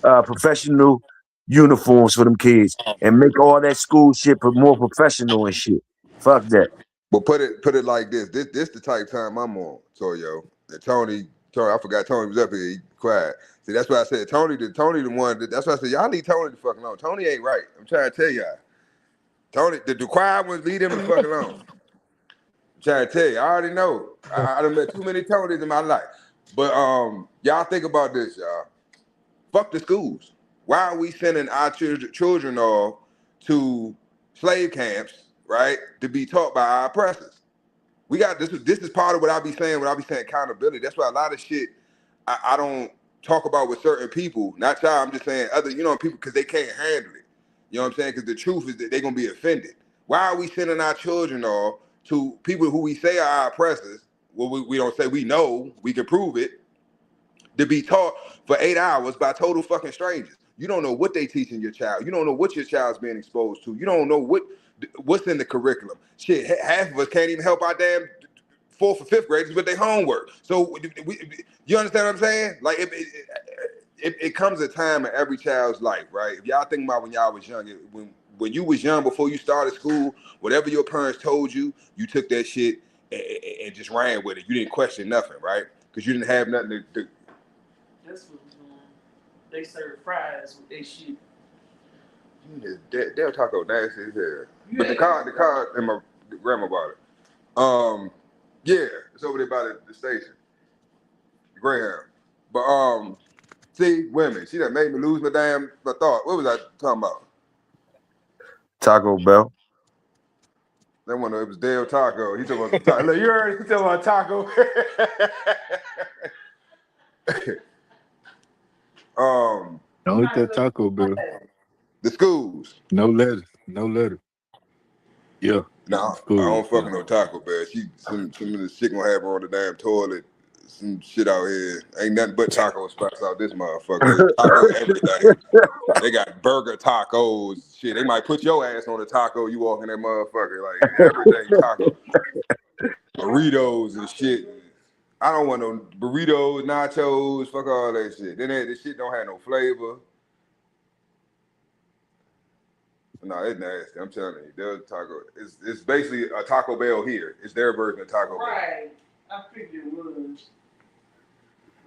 professional uniforms for them kids and make all that school shit more professional and shit. Fuck that. But put it like this. This the type of time I'm on, Toyo. And Tony, I forgot Tony was up here. He quiet. See, that's why I said Tony the one. That's why I said y'all leave Tony the fuck alone. Tony ain't right. I'm trying to tell y'all. Tony, the quiet ones leave him the fuck alone. I'm trying to tell you. I already know. I done met too many Tonys in my life. But y'all think about this, y'all. Fuck the schools. Why are we sending our children off to slave camps, right, to be taught by our oppressors? We got this. This is part of what I be saying. When I be saying accountability, that's why a lot of shit I don't talk about with certain people. Not y'all. I'm just saying other, people because they can't handle it. You know what I'm saying? Because the truth is that they're gonna be offended. Why are we sending our children off to people who we say are our oppressors? Well, we don't say we know. We can prove it. To be taught for 8 hours by total fucking strangers. You don't know what they teaching your child. You don't know what your child's being exposed to. You don't know what's in the curriculum. Shit, half of us can't even help our damn 4th or 5th graders with their homework. So you understand what I'm saying? Like it comes a time in every child's life, right? If y'all think about when y'all was young, when you was young before you started school, whatever your parents told you, you took that shit and just ran with it. You didn't question nothing, right? Because you didn't have nothing to That's what they serve fries with their shit. Del Taco nasty as hell. But the car, and my grandma bought it. Yeah, it's over there by the station, the Greyhound. But see, women, she done made me lose my thought. What was I talking about? Taco Bell. That one, it was Del Taco. He talking about taco. Look, you heard? He talking about taco. Don't eat that Taco Bell. The schools. No letter. Yeah. No, I don't fucking no Taco Bell. Some of the shit gonna have her on the damn toilet. Some shit out here. Ain't nothing but taco spots out this motherfucker. They taco everything. They got burger tacos. Shit, they might put your ass on a taco. You walk in that motherfucker like everything taco. Burritos and shit. I don't want no burritos, nachos. Fuck all that shit. Then this shit don't have no flavor. No, it's nasty. I'm telling you, there's taco. It's basically a Taco Bell here. It's their version of Taco Bell. Right. I figured it was.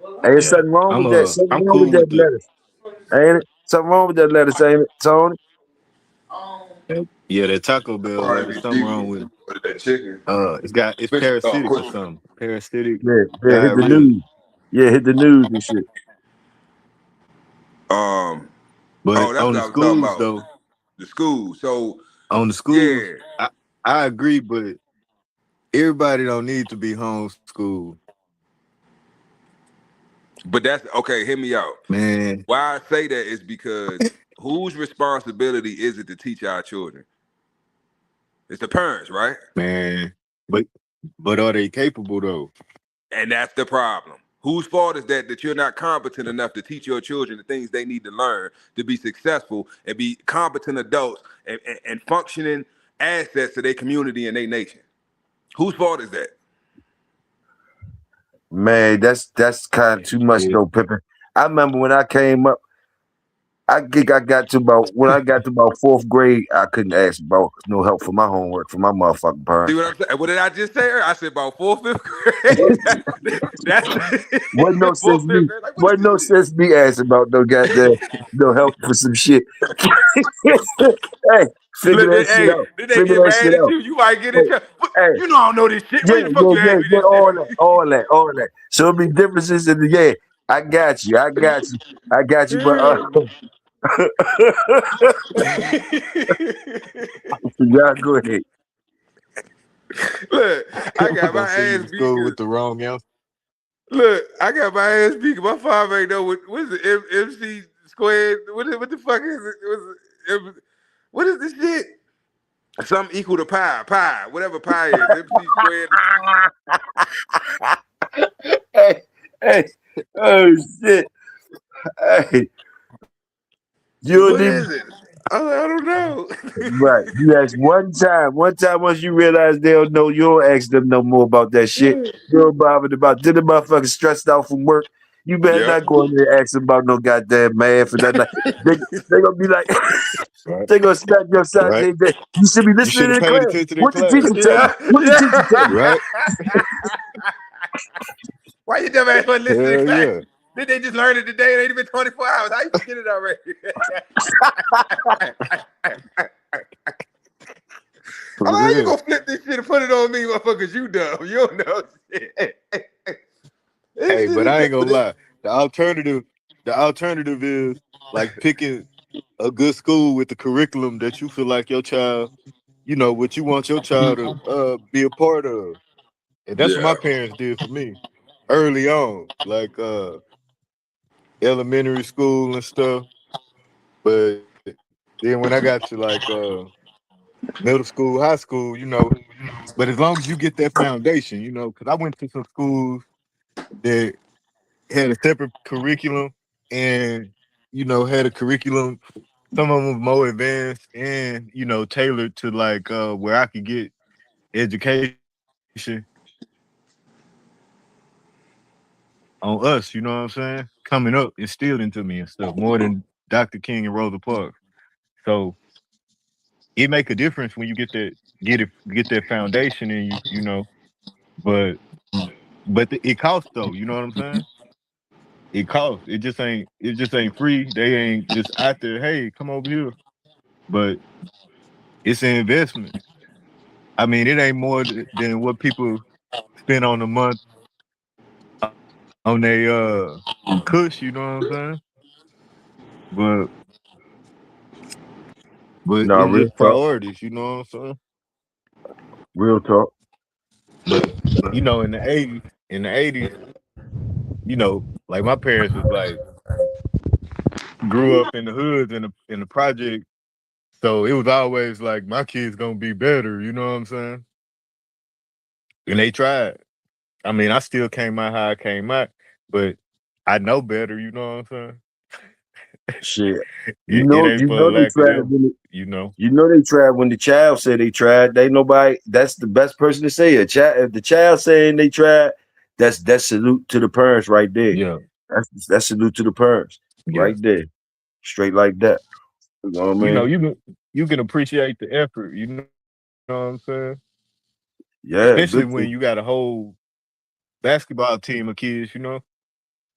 Well, Hey, there's something wrong with that. Something I'm wrong with cool that with it. lettuce. Ain't it? Something wrong with that lettuce, ain't it, Tony? Yeah, that Taco Bell, like Probably there's be something chicken. wrong with it. But that chicken. It's parasitic or something. Parasitic Yeah, hit the diarrhea. news. Yeah, hit the news and shit. But That's on what the I was talking schools about. though, The school. So on the schools, yeah. I agree, but everybody don't need to be homeschooled. But that's okay, hear me out. Man, Why I say that is because whose responsibility is it to teach our children? It's the parents, right? man. But are they capable though? And that's the problem. Whose fault is that you're not competent enough to teach your children the things they need to learn to be successful and be competent adults and functioning assets to their community and their nation? Whose fault is that? Man, that's kind of too much though, Pippin. I remember when I came up, I think I got to about when I got to about fourth grade, I couldn't ask about no help for my homework from my motherfucking See parents. what I'm saying? What did I just say? I said about fourth, fifth grade. That's Wasn't no fourth, sense fifth me. grade. Like, what is Wasn't this no shit? sense me asking about no goddamn no help for some shit. Hey, figure Look, that shit hey, out. then they Figure get that mad shit at out. you. You might get in Hey, trouble. hey, You know I don't know this shit. yeah, Why the fuck you ask me this all that, shit? all that. So it be differences in the yeah. I got you, I got you. But y'all go ahead. Look, I got my Gonna send you ass to beat school 'cause with the wrong answer. look, I got my ass beat 'cause my father ain't know what is it, MC squared? What the fuck is it? What is this shit? Something equal to pi, whatever pi is, MC squared. Hey, hey, oh shit. Hey, you don't What even is it? I don't know. right. You ask one time once you realize they don't know, you don't ask them no more about that shit. You don't bother about did the motherfucker stressed out from work. You better Yep. not go in there and ask them about no goddamn math or nothing. Like, they gonna be like, Right. they gonna smack your side. Right. You should be You should listening to have the paid class. attention in What the class. teacher tell you? Yeah, What the teacher tell you? yeah. Right? Why you never ask for listening to Hell class? yeah. Did they just learn it today? It ain't even 24 hours. How you forget it already? For I'm like, how you real. gonna flip this shit and put it on me, motherfuckers? You dumb. You don't know shit. This Hey, shit but is I ain't dumb. gonna lie. The alternative is like picking a good school with the curriculum that you feel like your child, what you want your child to be a part of. And that's what Yeah. my parents did for me early on, like elementary school and stuff. But then when I got to like middle school, high school, but as long as you get that foundation, because I went to some schools that had a separate curriculum and had a curriculum. Some of them were more advanced and tailored to like where I could get education on us. You know what I'm saying? Coming up, instilled into me and stuff more than Dr. King and Rosa Parks. So it make a difference when you get that foundation and but it costs though. You know what I'm saying? It costs. It just ain't free. They ain't just out there. Hey, come over here. But it's an investment. I mean, it ain't more than what people spend on a month on their cush. You know what I'm saying? But No, it's real just talk. priorities. You know what I'm saying? Real talk. But in the '80s, like my parents was like grew up in the hoods in the project, so it was always like my kid's gonna be better. You know what I'm saying? And they tried. I mean, I still came out how I came out, but I know better. You know what I'm saying? Shit. It ain't You for know they lack of tried effort. when it, You know? you know they tried when the child said they tried. They nobody. That's the best person to say it. Child, if the child saying they tried, that's salute to the parents right there. Yeah, That's salute to the parents yeah. right there, straight like that. You know what I You know, mean? you can appreciate the effort. You know what I'm saying? Especially Yeah, when good. you got a whole basketball team of kids.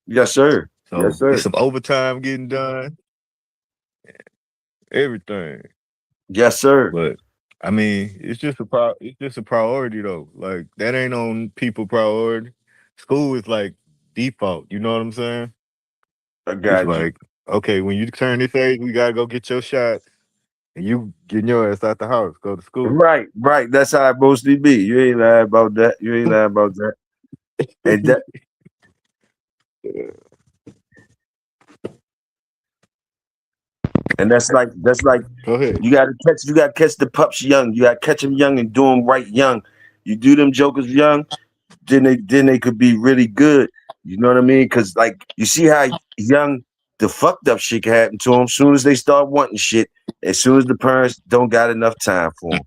Yes, sir. So Yes, it's sir. some overtime getting done, everything. Yes, sir. But I mean, it's just a priority though. Like that ain't on people priority. School is like default. You know what I'm saying? I It's got you. like, okay, when you turn this age, we gotta go get your shot, and you getting your ass out the house, go to school. Right, right. That's how it mostly be. You ain't lying about that. You ain't lying about that. And that, and that's like Go ahead. you gotta catch the pups young. You gotta catch them young and do them right young. You do them jokers young, then they could be really good. You know what I mean? Because like you see how young the fucked up shit can happen to them. Soon as they start wanting shit, as soon as the parents don't got enough time for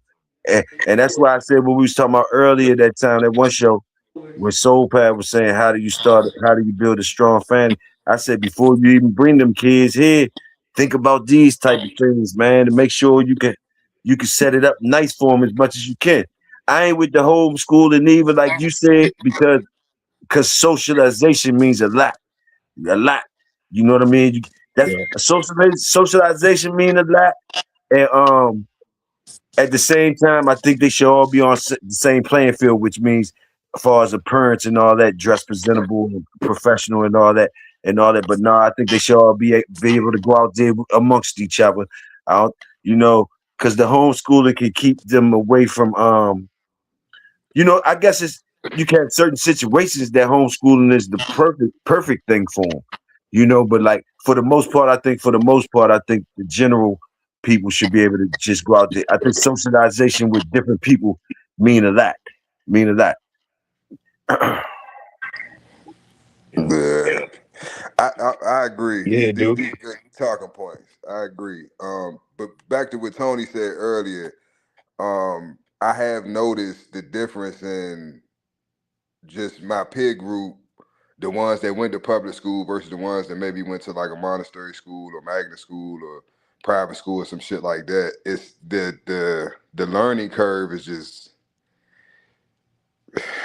them, and that's why I said what we was talking about earlier that time that one show when Soul Pad was saying how do you build a strong family? I said before you even bring them kids here, think about these type of things, man, to make sure you can set it up nice for them as much as you can. I ain't with the homeschooling either, like you said, because socialization means a lot, a lot. You know what I mean? That's Yeah. socialization mean a lot, and at the same time, I think they should all be on the same playing field, which means, as far as appearance and all that, dress presentable, and professional, and all that, But no, I think they should all be able to go out there amongst each other. I don't, because the homeschooling can keep them away from I guess you can have certain situations that homeschooling is the perfect thing for them. But like for the most part, I think the general people should be able to just go out there. I think socialization with different people mean a lot. Mean a lot. Yeah. I agree. Yeah, These dude. good talking points. I agree. But back to what Tony said earlier, I have noticed the difference in just my peer group, the ones that went to public school versus the ones that maybe went to like a monastery school or magnet school or private school or some shit like that. It's the learning curve is just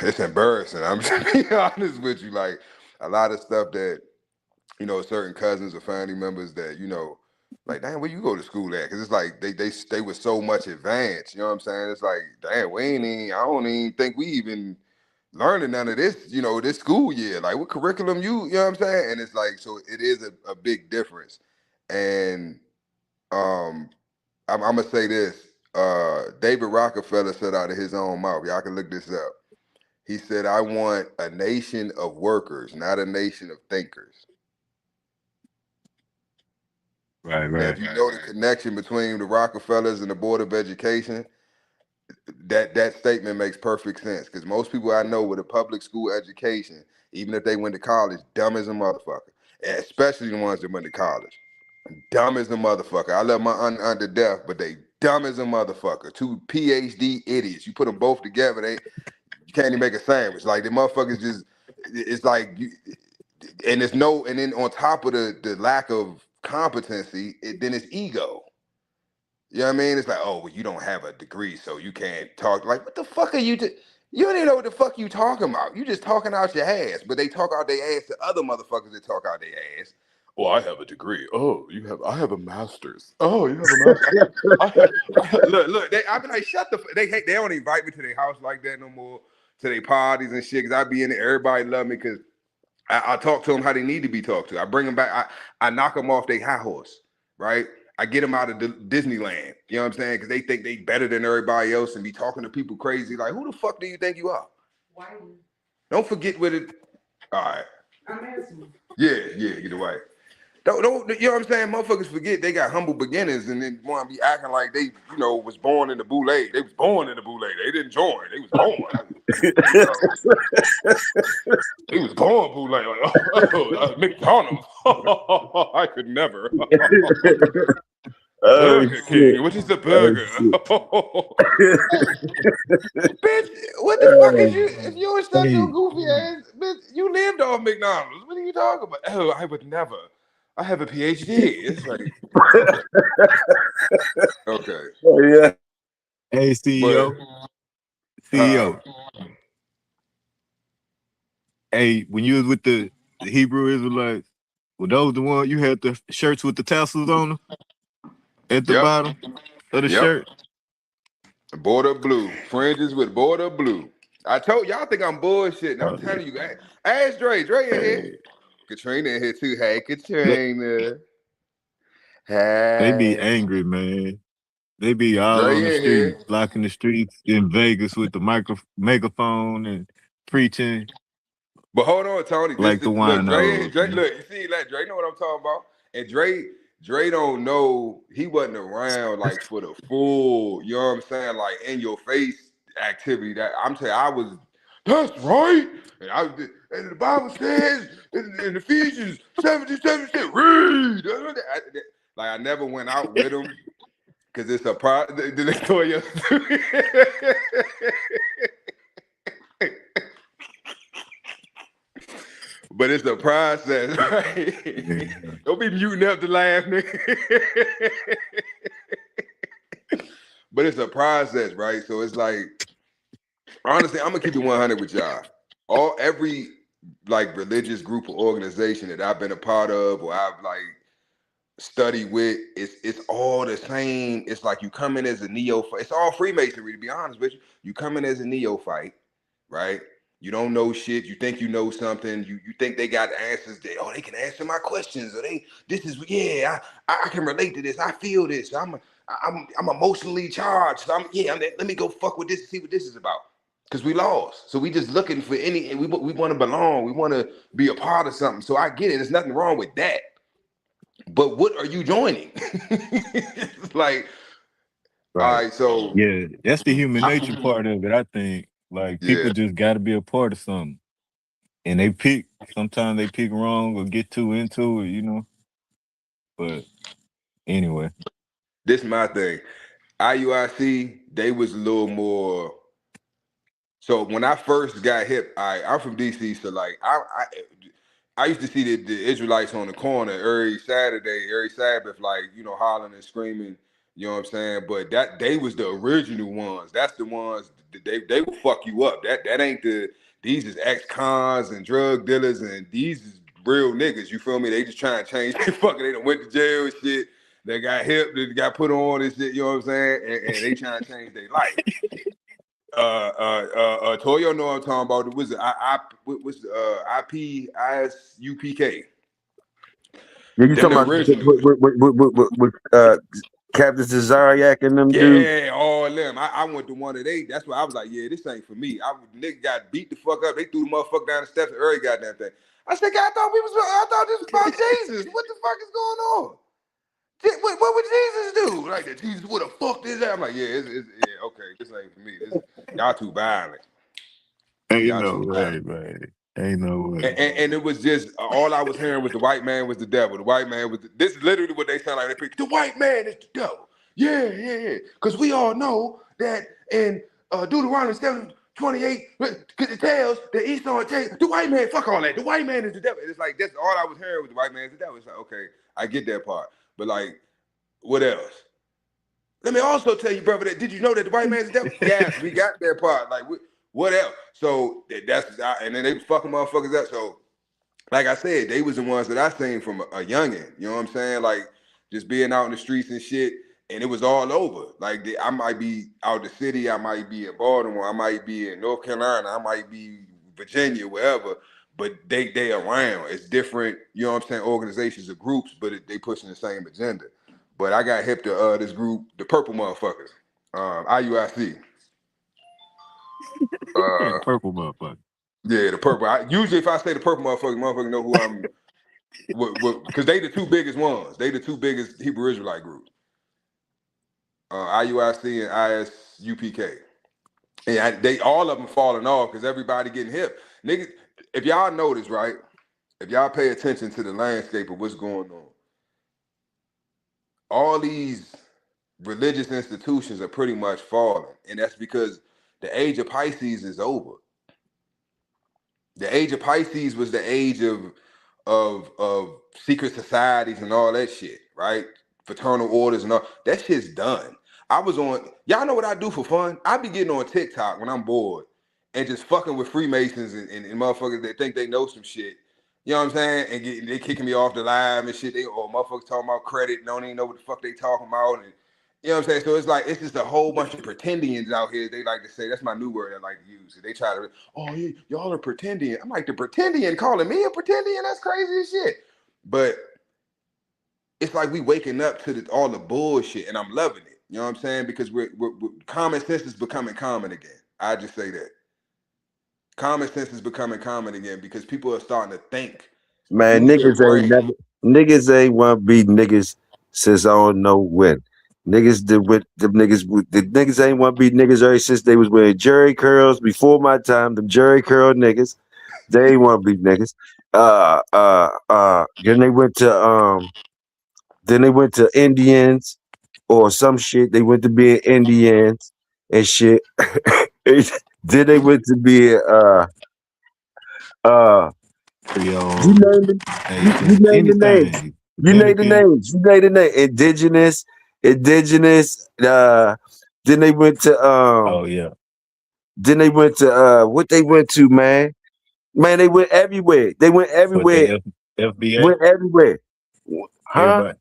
it's embarrassing. I'm just being honest with you. Like a lot of stuff that certain cousins or family members that like, damn, where you go to school at? Because it's like they were so much advanced. You know what I'm saying? It's like, damn, I don't even think we even learning none of this, this school year. Like, what curriculum you know what I'm saying? And it's like, so it is a big difference. And I'm gonna say this. David Rockefeller said out of his own mouth, y'all can look this up. He said, I want a nation of workers, not a nation of thinkers. Right, Now, if you know the connection between the Rockefellers and the Board of Education, that statement makes perfect sense. Because most people I know with a public school education, even if they went to college, dumb as a motherfucker. Especially the ones that went to college. Dumb as a motherfucker. I love my aunt to death, but they dumb as a motherfucker. Two PhD idiots. You put them both together, you can't even make a sandwich. Like the motherfuckers just, it's like, and then on top of the lack of competency, then it's ego. You know what I mean? It's like, oh, well, you don't have a degree, so you can't talk. Like, what the fuck are you? You don't even know what the fuck you talking about. You just talking out your ass, but they talk out their ass to other motherfuckers that talk out their ass. Oh, I have a degree. Oh, I have a master's. Oh, you have a master's. Look. I be like, shut the. They don't invite me to their house like that no more. To their parties and shit. Cause I be in there. Everybody love me because I talk to them how they need to be talked to. I bring them back. I knock them off their high horse, right? I get them out of Disneyland. You know what I'm saying? Because they think they better than everybody else and be talking to people crazy. Like, who the fuck do you think you are? Why? Don't forget what it. All right. I'm asking. Yeah, get away. Don't. You know what I'm saying? Motherfuckers forget they got humble beginnings and then want to be acting like they, was born in the boule. They was born in the boule. They didn't join. They was born. He was born bootleg. Like, McDonald's. I could never. Burger King. What is the burger? Bitch, what the fuck is you? If you were such your goofy ass, bitch, you lived off McDonald's. What are you talking about? Oh, I would never. I have a PhD. It's like, okay. Oh, yeah. Hey, CEO. CEO. Hey, when you was with the Hebrew Israelites, were those the ones you had the shirts with the tassels on them at the bottom of the shirt? Border blue. Fringes with border blue. I told y'all think I'm bullshitting. I'm telling you. Ask Dre. Dre in here. Katrina in here too. Hey, Katrina. Hey. They be angry, man. They be all on the street, blocking the streets in Vegas with the megaphone and preaching. But hold on, Tony. Like the wine. Look, you see, like Dre know what I'm talking about. And Dre don't know, he wasn't around like for the full, you know what I'm saying, like in your face activity that I'm saying that's right. And the Bible says in Ephesians 7:7, read. Like I never went out with him because it's a part. The story. But it's the process, right? Yeah. Don't be muting up to laugh, nigga. But it's a process, right? So it's like, honestly, I'm gonna keep it 100 with y'all. Every like religious group or organization that I've been a part of or I've like studied with, it's all the same. It's like you come in as a neophyte. It's all Freemasonry, to be honest with you. You come in as a neophyte, right? You don't know shit. You think you know something. You think they got the answers. They can answer my questions. Or I can relate to this. I feel this. I'm emotionally charged. So let me go fuck with this and see what this is about. Because we lost. So we just looking for we want to belong. We want to be a part of something. So I get it. There's nothing wrong with that. But what are you joining? Like, Right. all right, so Yeah, that's the human nature part of it. I think like people yeah. just got to be a part of something, and sometimes they pick wrong or get too into it, you know. But anyway, This is my thing. IUIC, they was a little more. So when I first got hip, I'm from DC, so like I used to see the Israelites on the corner every Saturday, every Sabbath, like, hollering and screaming, you know what I'm saying? But they was the original ones. That's the ones that they will fuck you up. That ain't these is ex-cons and drug dealers, and these is real niggas, you feel me? They just trying to change they done went to jail and shit. They got hip, they got put on and shit, you know what I'm saying? And they trying to change their life. Toyo know what I'm talking about. Was it IPISUPK? Yeah, you Them talking the about original. with Captain Cesariak and them dudes? Yeah, all them. I went to one of they. That's why I was like, yeah, this ain't for me. Nigga got beat the fuck up. They threw the motherfucker down the steps of every goddamn thing. I said, God, I thought this was about Jesus. What the fuck is going on? What would Jesus do? Like, Jesus would have fucked his ass. I'm like, yeah, okay. This ain't for me. Y'all too violent. ain't Y'all no too way, violent. man. Ain't no way. And it was just all I was hearing was the white man was the devil. The white man was this is literally what they sound like. They preach. The white man is the devil. Yeah. Because we all know that in Deuteronomy 7:28, because it tells that Esau and Jacob, the white man, fuck all that. The white man is the devil. It's like that's all I was hearing was the white man is the devil. It's like, okay, I get that part. But like, what else? Let me also tell you, brother, that did you know that the white man's the devil? Yes, we got that part. Like, what else? So and then they fucking motherfuckers up. So, like I said, they was the ones that I seen from a youngin'. You know what I'm saying? Like, just being out in the streets and shit, and it was all over. Like, I might be out the city, I might be in Baltimore, I might be in North Carolina, I might be Virginia, wherever. But they around. It's different, you know what I'm saying, organizations or groups, but they pushing the same agenda. But I got hip to this group, the purple motherfuckers, IUIC. Purple motherfucker. Yeah, the purple. Usually, if I say the purple motherfuckers know who I'm. Because they the two biggest ones. They the two biggest Hebrew Israelite groups. IUIC and ISUPK. And they all of them falling off because everybody getting hip. Niggas, if y'all notice, right? If y'all pay attention to the landscape of what's going on, all these religious institutions are pretty much falling. And that's because the age of Pisces is over. The age of Pisces was the age of secret societies and all that shit, right? Fraternal orders and all that shit's done. Y'all know what I do for fun? I be getting on TikTok when I'm bored and just fucking with Freemasons and motherfuckers that think they know some shit. You know what I'm saying? And they kicking me off the live and shit. Motherfuckers talking about credit and don't even know what the fuck they talking about. And you know what I'm saying? So it's like, it's just a whole bunch of pretendians out here. They like to say, that's my new word I like to use. They try to, y'all are pretending. I'm like, the pretendian calling me a pretendian? That's crazy as shit. But it's like we waking up to all the bullshit, and I'm loving it. You know what I'm saying? Because we're common sense is becoming common again. I just say that. Common sense is becoming common again because people are starting to think. Man, Use their brain. niggas ain't want to be niggas since I don't know when. The niggas ain't want to be niggas ever since they was wearing jerry curls before my time. The jerry curl niggas, they ain't want to be niggas. Then they went to Indians or some shit. They went to be Indians and shit. Then they went to be uh You Creole, name it. You Haitian, name the names. anything. You name the Dominican. names. You name the name. Indigenous. Then they went to Oh yeah. what they went to, man. Man, they went everywhere. They went What everywhere. they FBA? Went everywhere. Huh? Everybody.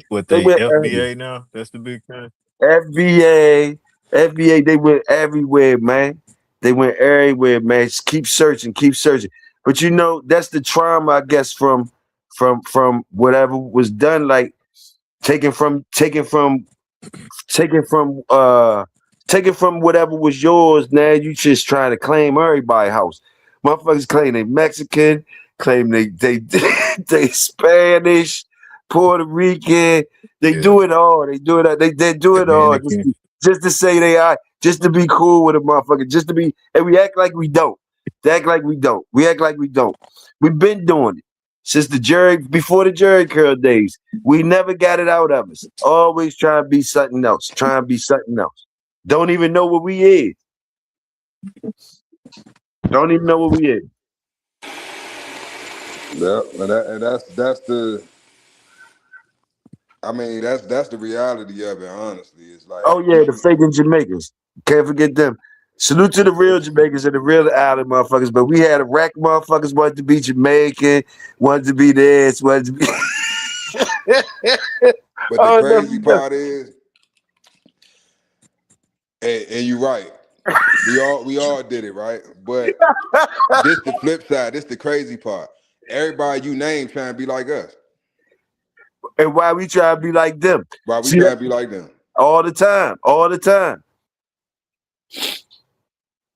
What They they went everywhere. FBA now? That's the big thing. FBA, FBA, they went everywhere, man. They went everywhere, man. Just keep searching, keep searching. But you know, that's the trauma, I guess, from whatever was done, like taking from taking from whatever was yours. Now you just trying to claim everybody's house. Motherfuckers claim they Mexican, claim they they Spanish, Puerto Rican. They Yeah. do it all. They do it. They do it all Dominican. just to say they are, just to be cool with a motherfucker, just to be, and we act like we don't. They act like we don't. We act like we don't. We've been doing it since before the Jerry curl days. We never got it out of us. Always trying to be something else. Trying to be something else. Don't even know what we is. Don't even know what we is. Yeah, and that's the. I mean, that's the reality of it. Honestly, it's like Oh yeah, the faking Jamaicans. Can't forget them. Salute to the real Jamaicans and the real island motherfuckers. But we had Iraq motherfuckers wanted to be Jamaican, wanted to be this, wanted to be. But the Oh crazy no. part is, and you're right. We all did it, right? But this the flip side. This the crazy part. Everybody you name trying to be like us. And why we try to be like them? Why we See trying that to be like them? all the time, all the time.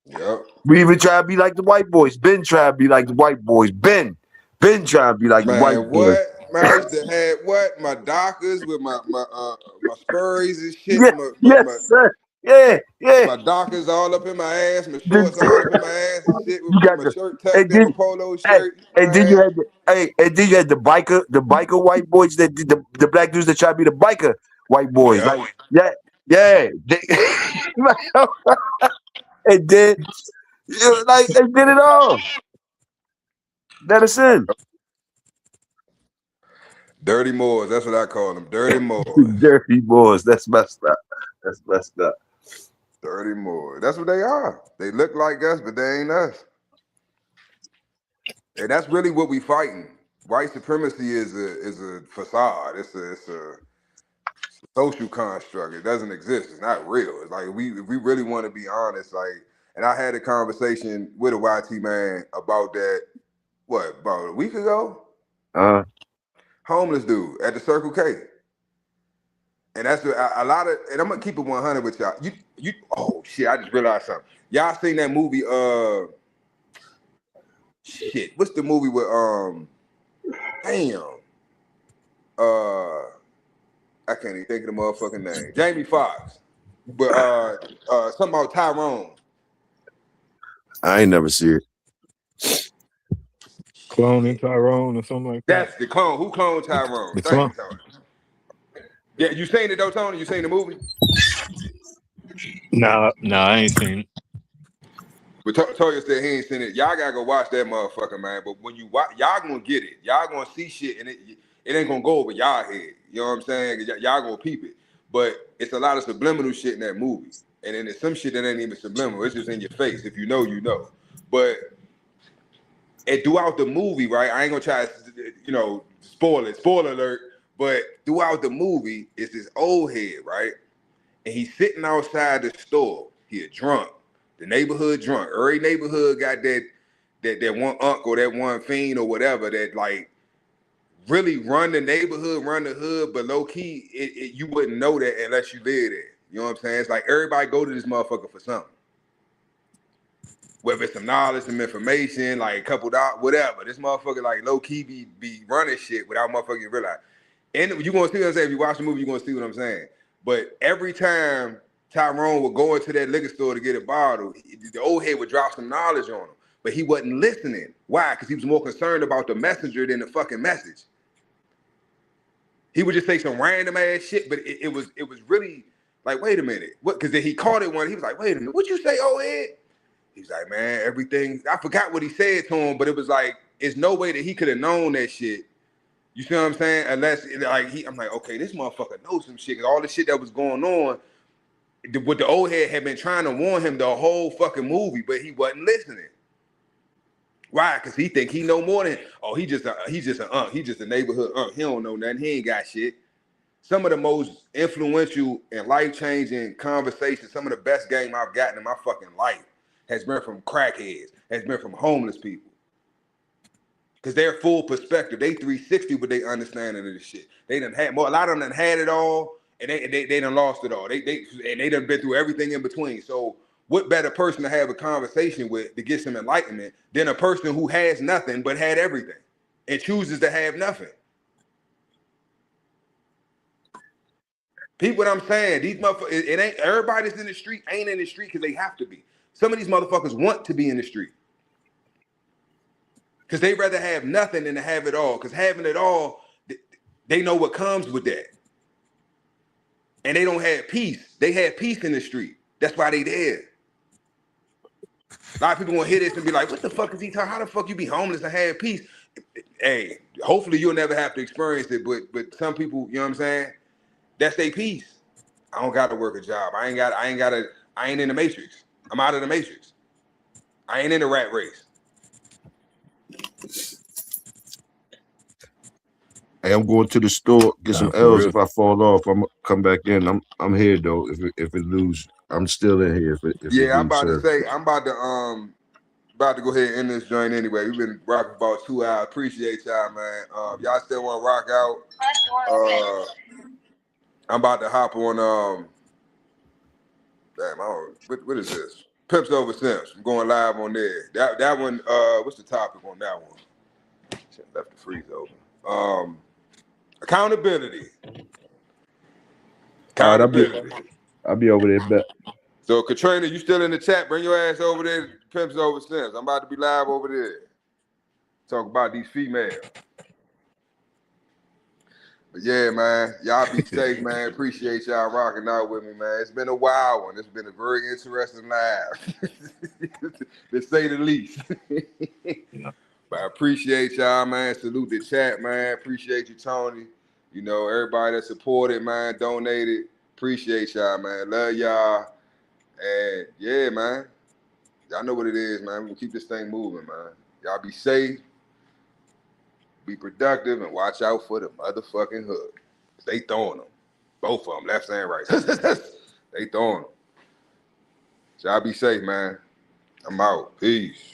Yep. We even try to be like the white boys. Ben try to be like the white boys. Ben try to be like the white Man, boys. what? Man, I used to have what? My Dockers with my Spurries and shit. Yeah, yes, sir. Yeah, yeah. My Dockers all up in my ass, my Then- shorts all up in my ass and shit you with got my the shirt and tucked in, my then polo hey, shirt, and then you man. had and then you had the biker white boys that did the black dudes that try to be the biker white boys. Yeah. Like yeah. And then like they did it all. Let us in. Dirty Moors, that's what I call them. Dirty Moors. Dirty boys. That's messed up. That's messed up. Dirty Moors. That's what they are. They look like us, but they ain't us. And that's really what we fighting. White supremacy is a facade. It's a social construct. It doesn't exist. It's not real. It's like if we really want to be honest, like, and I had a conversation with a YT man about that, about a week ago? Homeless dude at the Circle K. And that's a lot of, and I'm gonna keep it 100 with y'all. Oh shit, I just realized something. Y'all seen that movie, shit, what's the movie with, damn, I can't even think of the motherfucking name. Jamie Foxx. But something about Tyrone. I ain't never see it. Cloning Tyrone or something like that. That's the clone. Who cloned Tyrone? The Thank you, clone. Tony. Yeah, you seen it though, Tony? You seen the movie? Nah, I ain't seen it. But Toya said he ain't seen it. Y'all gotta go watch that motherfucker, man. But when you watch, y'all gonna get it. Y'all gonna see shit, and it ain't gonna go over y'all head. You know what I'm saying? Y'all gonna peep it. But it's a lot of subliminal shit in that movie, and then there's some shit that ain't even subliminal. It's just in your face. If you know, you know. But and throughout the movie, right? I ain't gonna try to, spoil it. Spoiler alert. But throughout the movie, it's this old head, right? And he's sitting outside the store. He a drunk. The neighborhood drunk. Every neighborhood got that one uncle, or that one fiend or whatever that like really run the neighborhood, run the hood, but low key, you wouldn't know that unless you live there. You know what I'm saying? It's like everybody go to this motherfucker for something. Whether it's some knowledge, some information, like a couple dollars, whatever. This motherfucker like low key be running shit without motherfucking realize. And you're gonna see what I'm saying. If you watch the movie, you're gonna see what I'm saying. But every time Tyrone would go into that liquor store to get a bottle, the old head would drop some knowledge on him. But he wasn't listening. Why? Because he was more concerned about the messenger than the fucking message. He would just say some random ass shit, but it was really like, wait a minute. What? Because then he caught it one. He was like, wait a minute, what you say, old head? He was like, like, man, everything. I forgot what he said to him, but it was like, it's no way that he could have known that shit. You see what I'm saying? Unless, like, I'm like, okay, this motherfucker knows some shit. Cause all the shit that was going on, what the old head had been trying to warn him the whole fucking movie, but he wasn't listening. Why? Because he think he know more than, oh, he just a neighborhood unk. He don't know nothing. He ain't got shit. Some of the most influential and life-changing conversations, some of the best game I've gotten in my fucking life has been from crackheads, has been from homeless people. Because they're full perspective. They 360 with their understanding of this shit. They done had more, a lot of them done had it all, and they done lost it all. They done been through everything in between. So what better person to have a conversation with to get some enlightenment than a person who has nothing but had everything and chooses to have nothing? People, what I'm saying, these motherfuckers, it ain't everybody that's in the street ain't in the street because they have to be. Some of these motherfuckers want to be in the street because they rather have nothing than to have it all. Because having it all, they know what comes with that, and they don't have peace. They have peace in the street. That's why they there. A lot of people gonna hear this and be like, "What the fuck is he talking? How the fuck you be homeless and have peace?" Hey, hopefully you'll never have to experience it, but some people, you know what I'm saying? That's their peace. I don't got to work a job. I ain't in the matrix. I'm out of the matrix. I ain't in the rat race. Hey, I'm going to the store, get some for L's. real. If I fall off, I'm come back in. I'm here though. If it lose, I'm still in here. If it Yeah, I'm lose, about to sir. say, I'm about to go ahead and end this joint anyway. We've been rocking about 2 hours. Appreciate y'all, man. Y'all still want to rock out? I'm about to hop on damn, what is this? Pimps Over Simps. I'm going live on there. That one, what's the topic on that one? Shit, left the freeze open. Accountability. All right, Accountability. I'll be over there. Bet. So Katrina, you still in the chat? Bring your ass over there to Pimps Over Simps. I'm about to be live over there. Talk about these females. But yeah, man, y'all be safe, man. Appreciate y'all rocking out with me, man. It's been a wild one. It's been a very interesting live, to say the least. But I appreciate y'all, man. Salute the chat, man. Appreciate you, Tony. You know, everybody that supported, man, donated. Appreciate y'all, man. Love y'all. And yeah, man. Y'all know what it is, man. We'll keep this thing moving, man. Y'all be safe, be productive, and watch out for the motherfucking hook. They throwing them. Both of them, left and right. They throwing them. So y'all be safe, man. I'm out. Peace.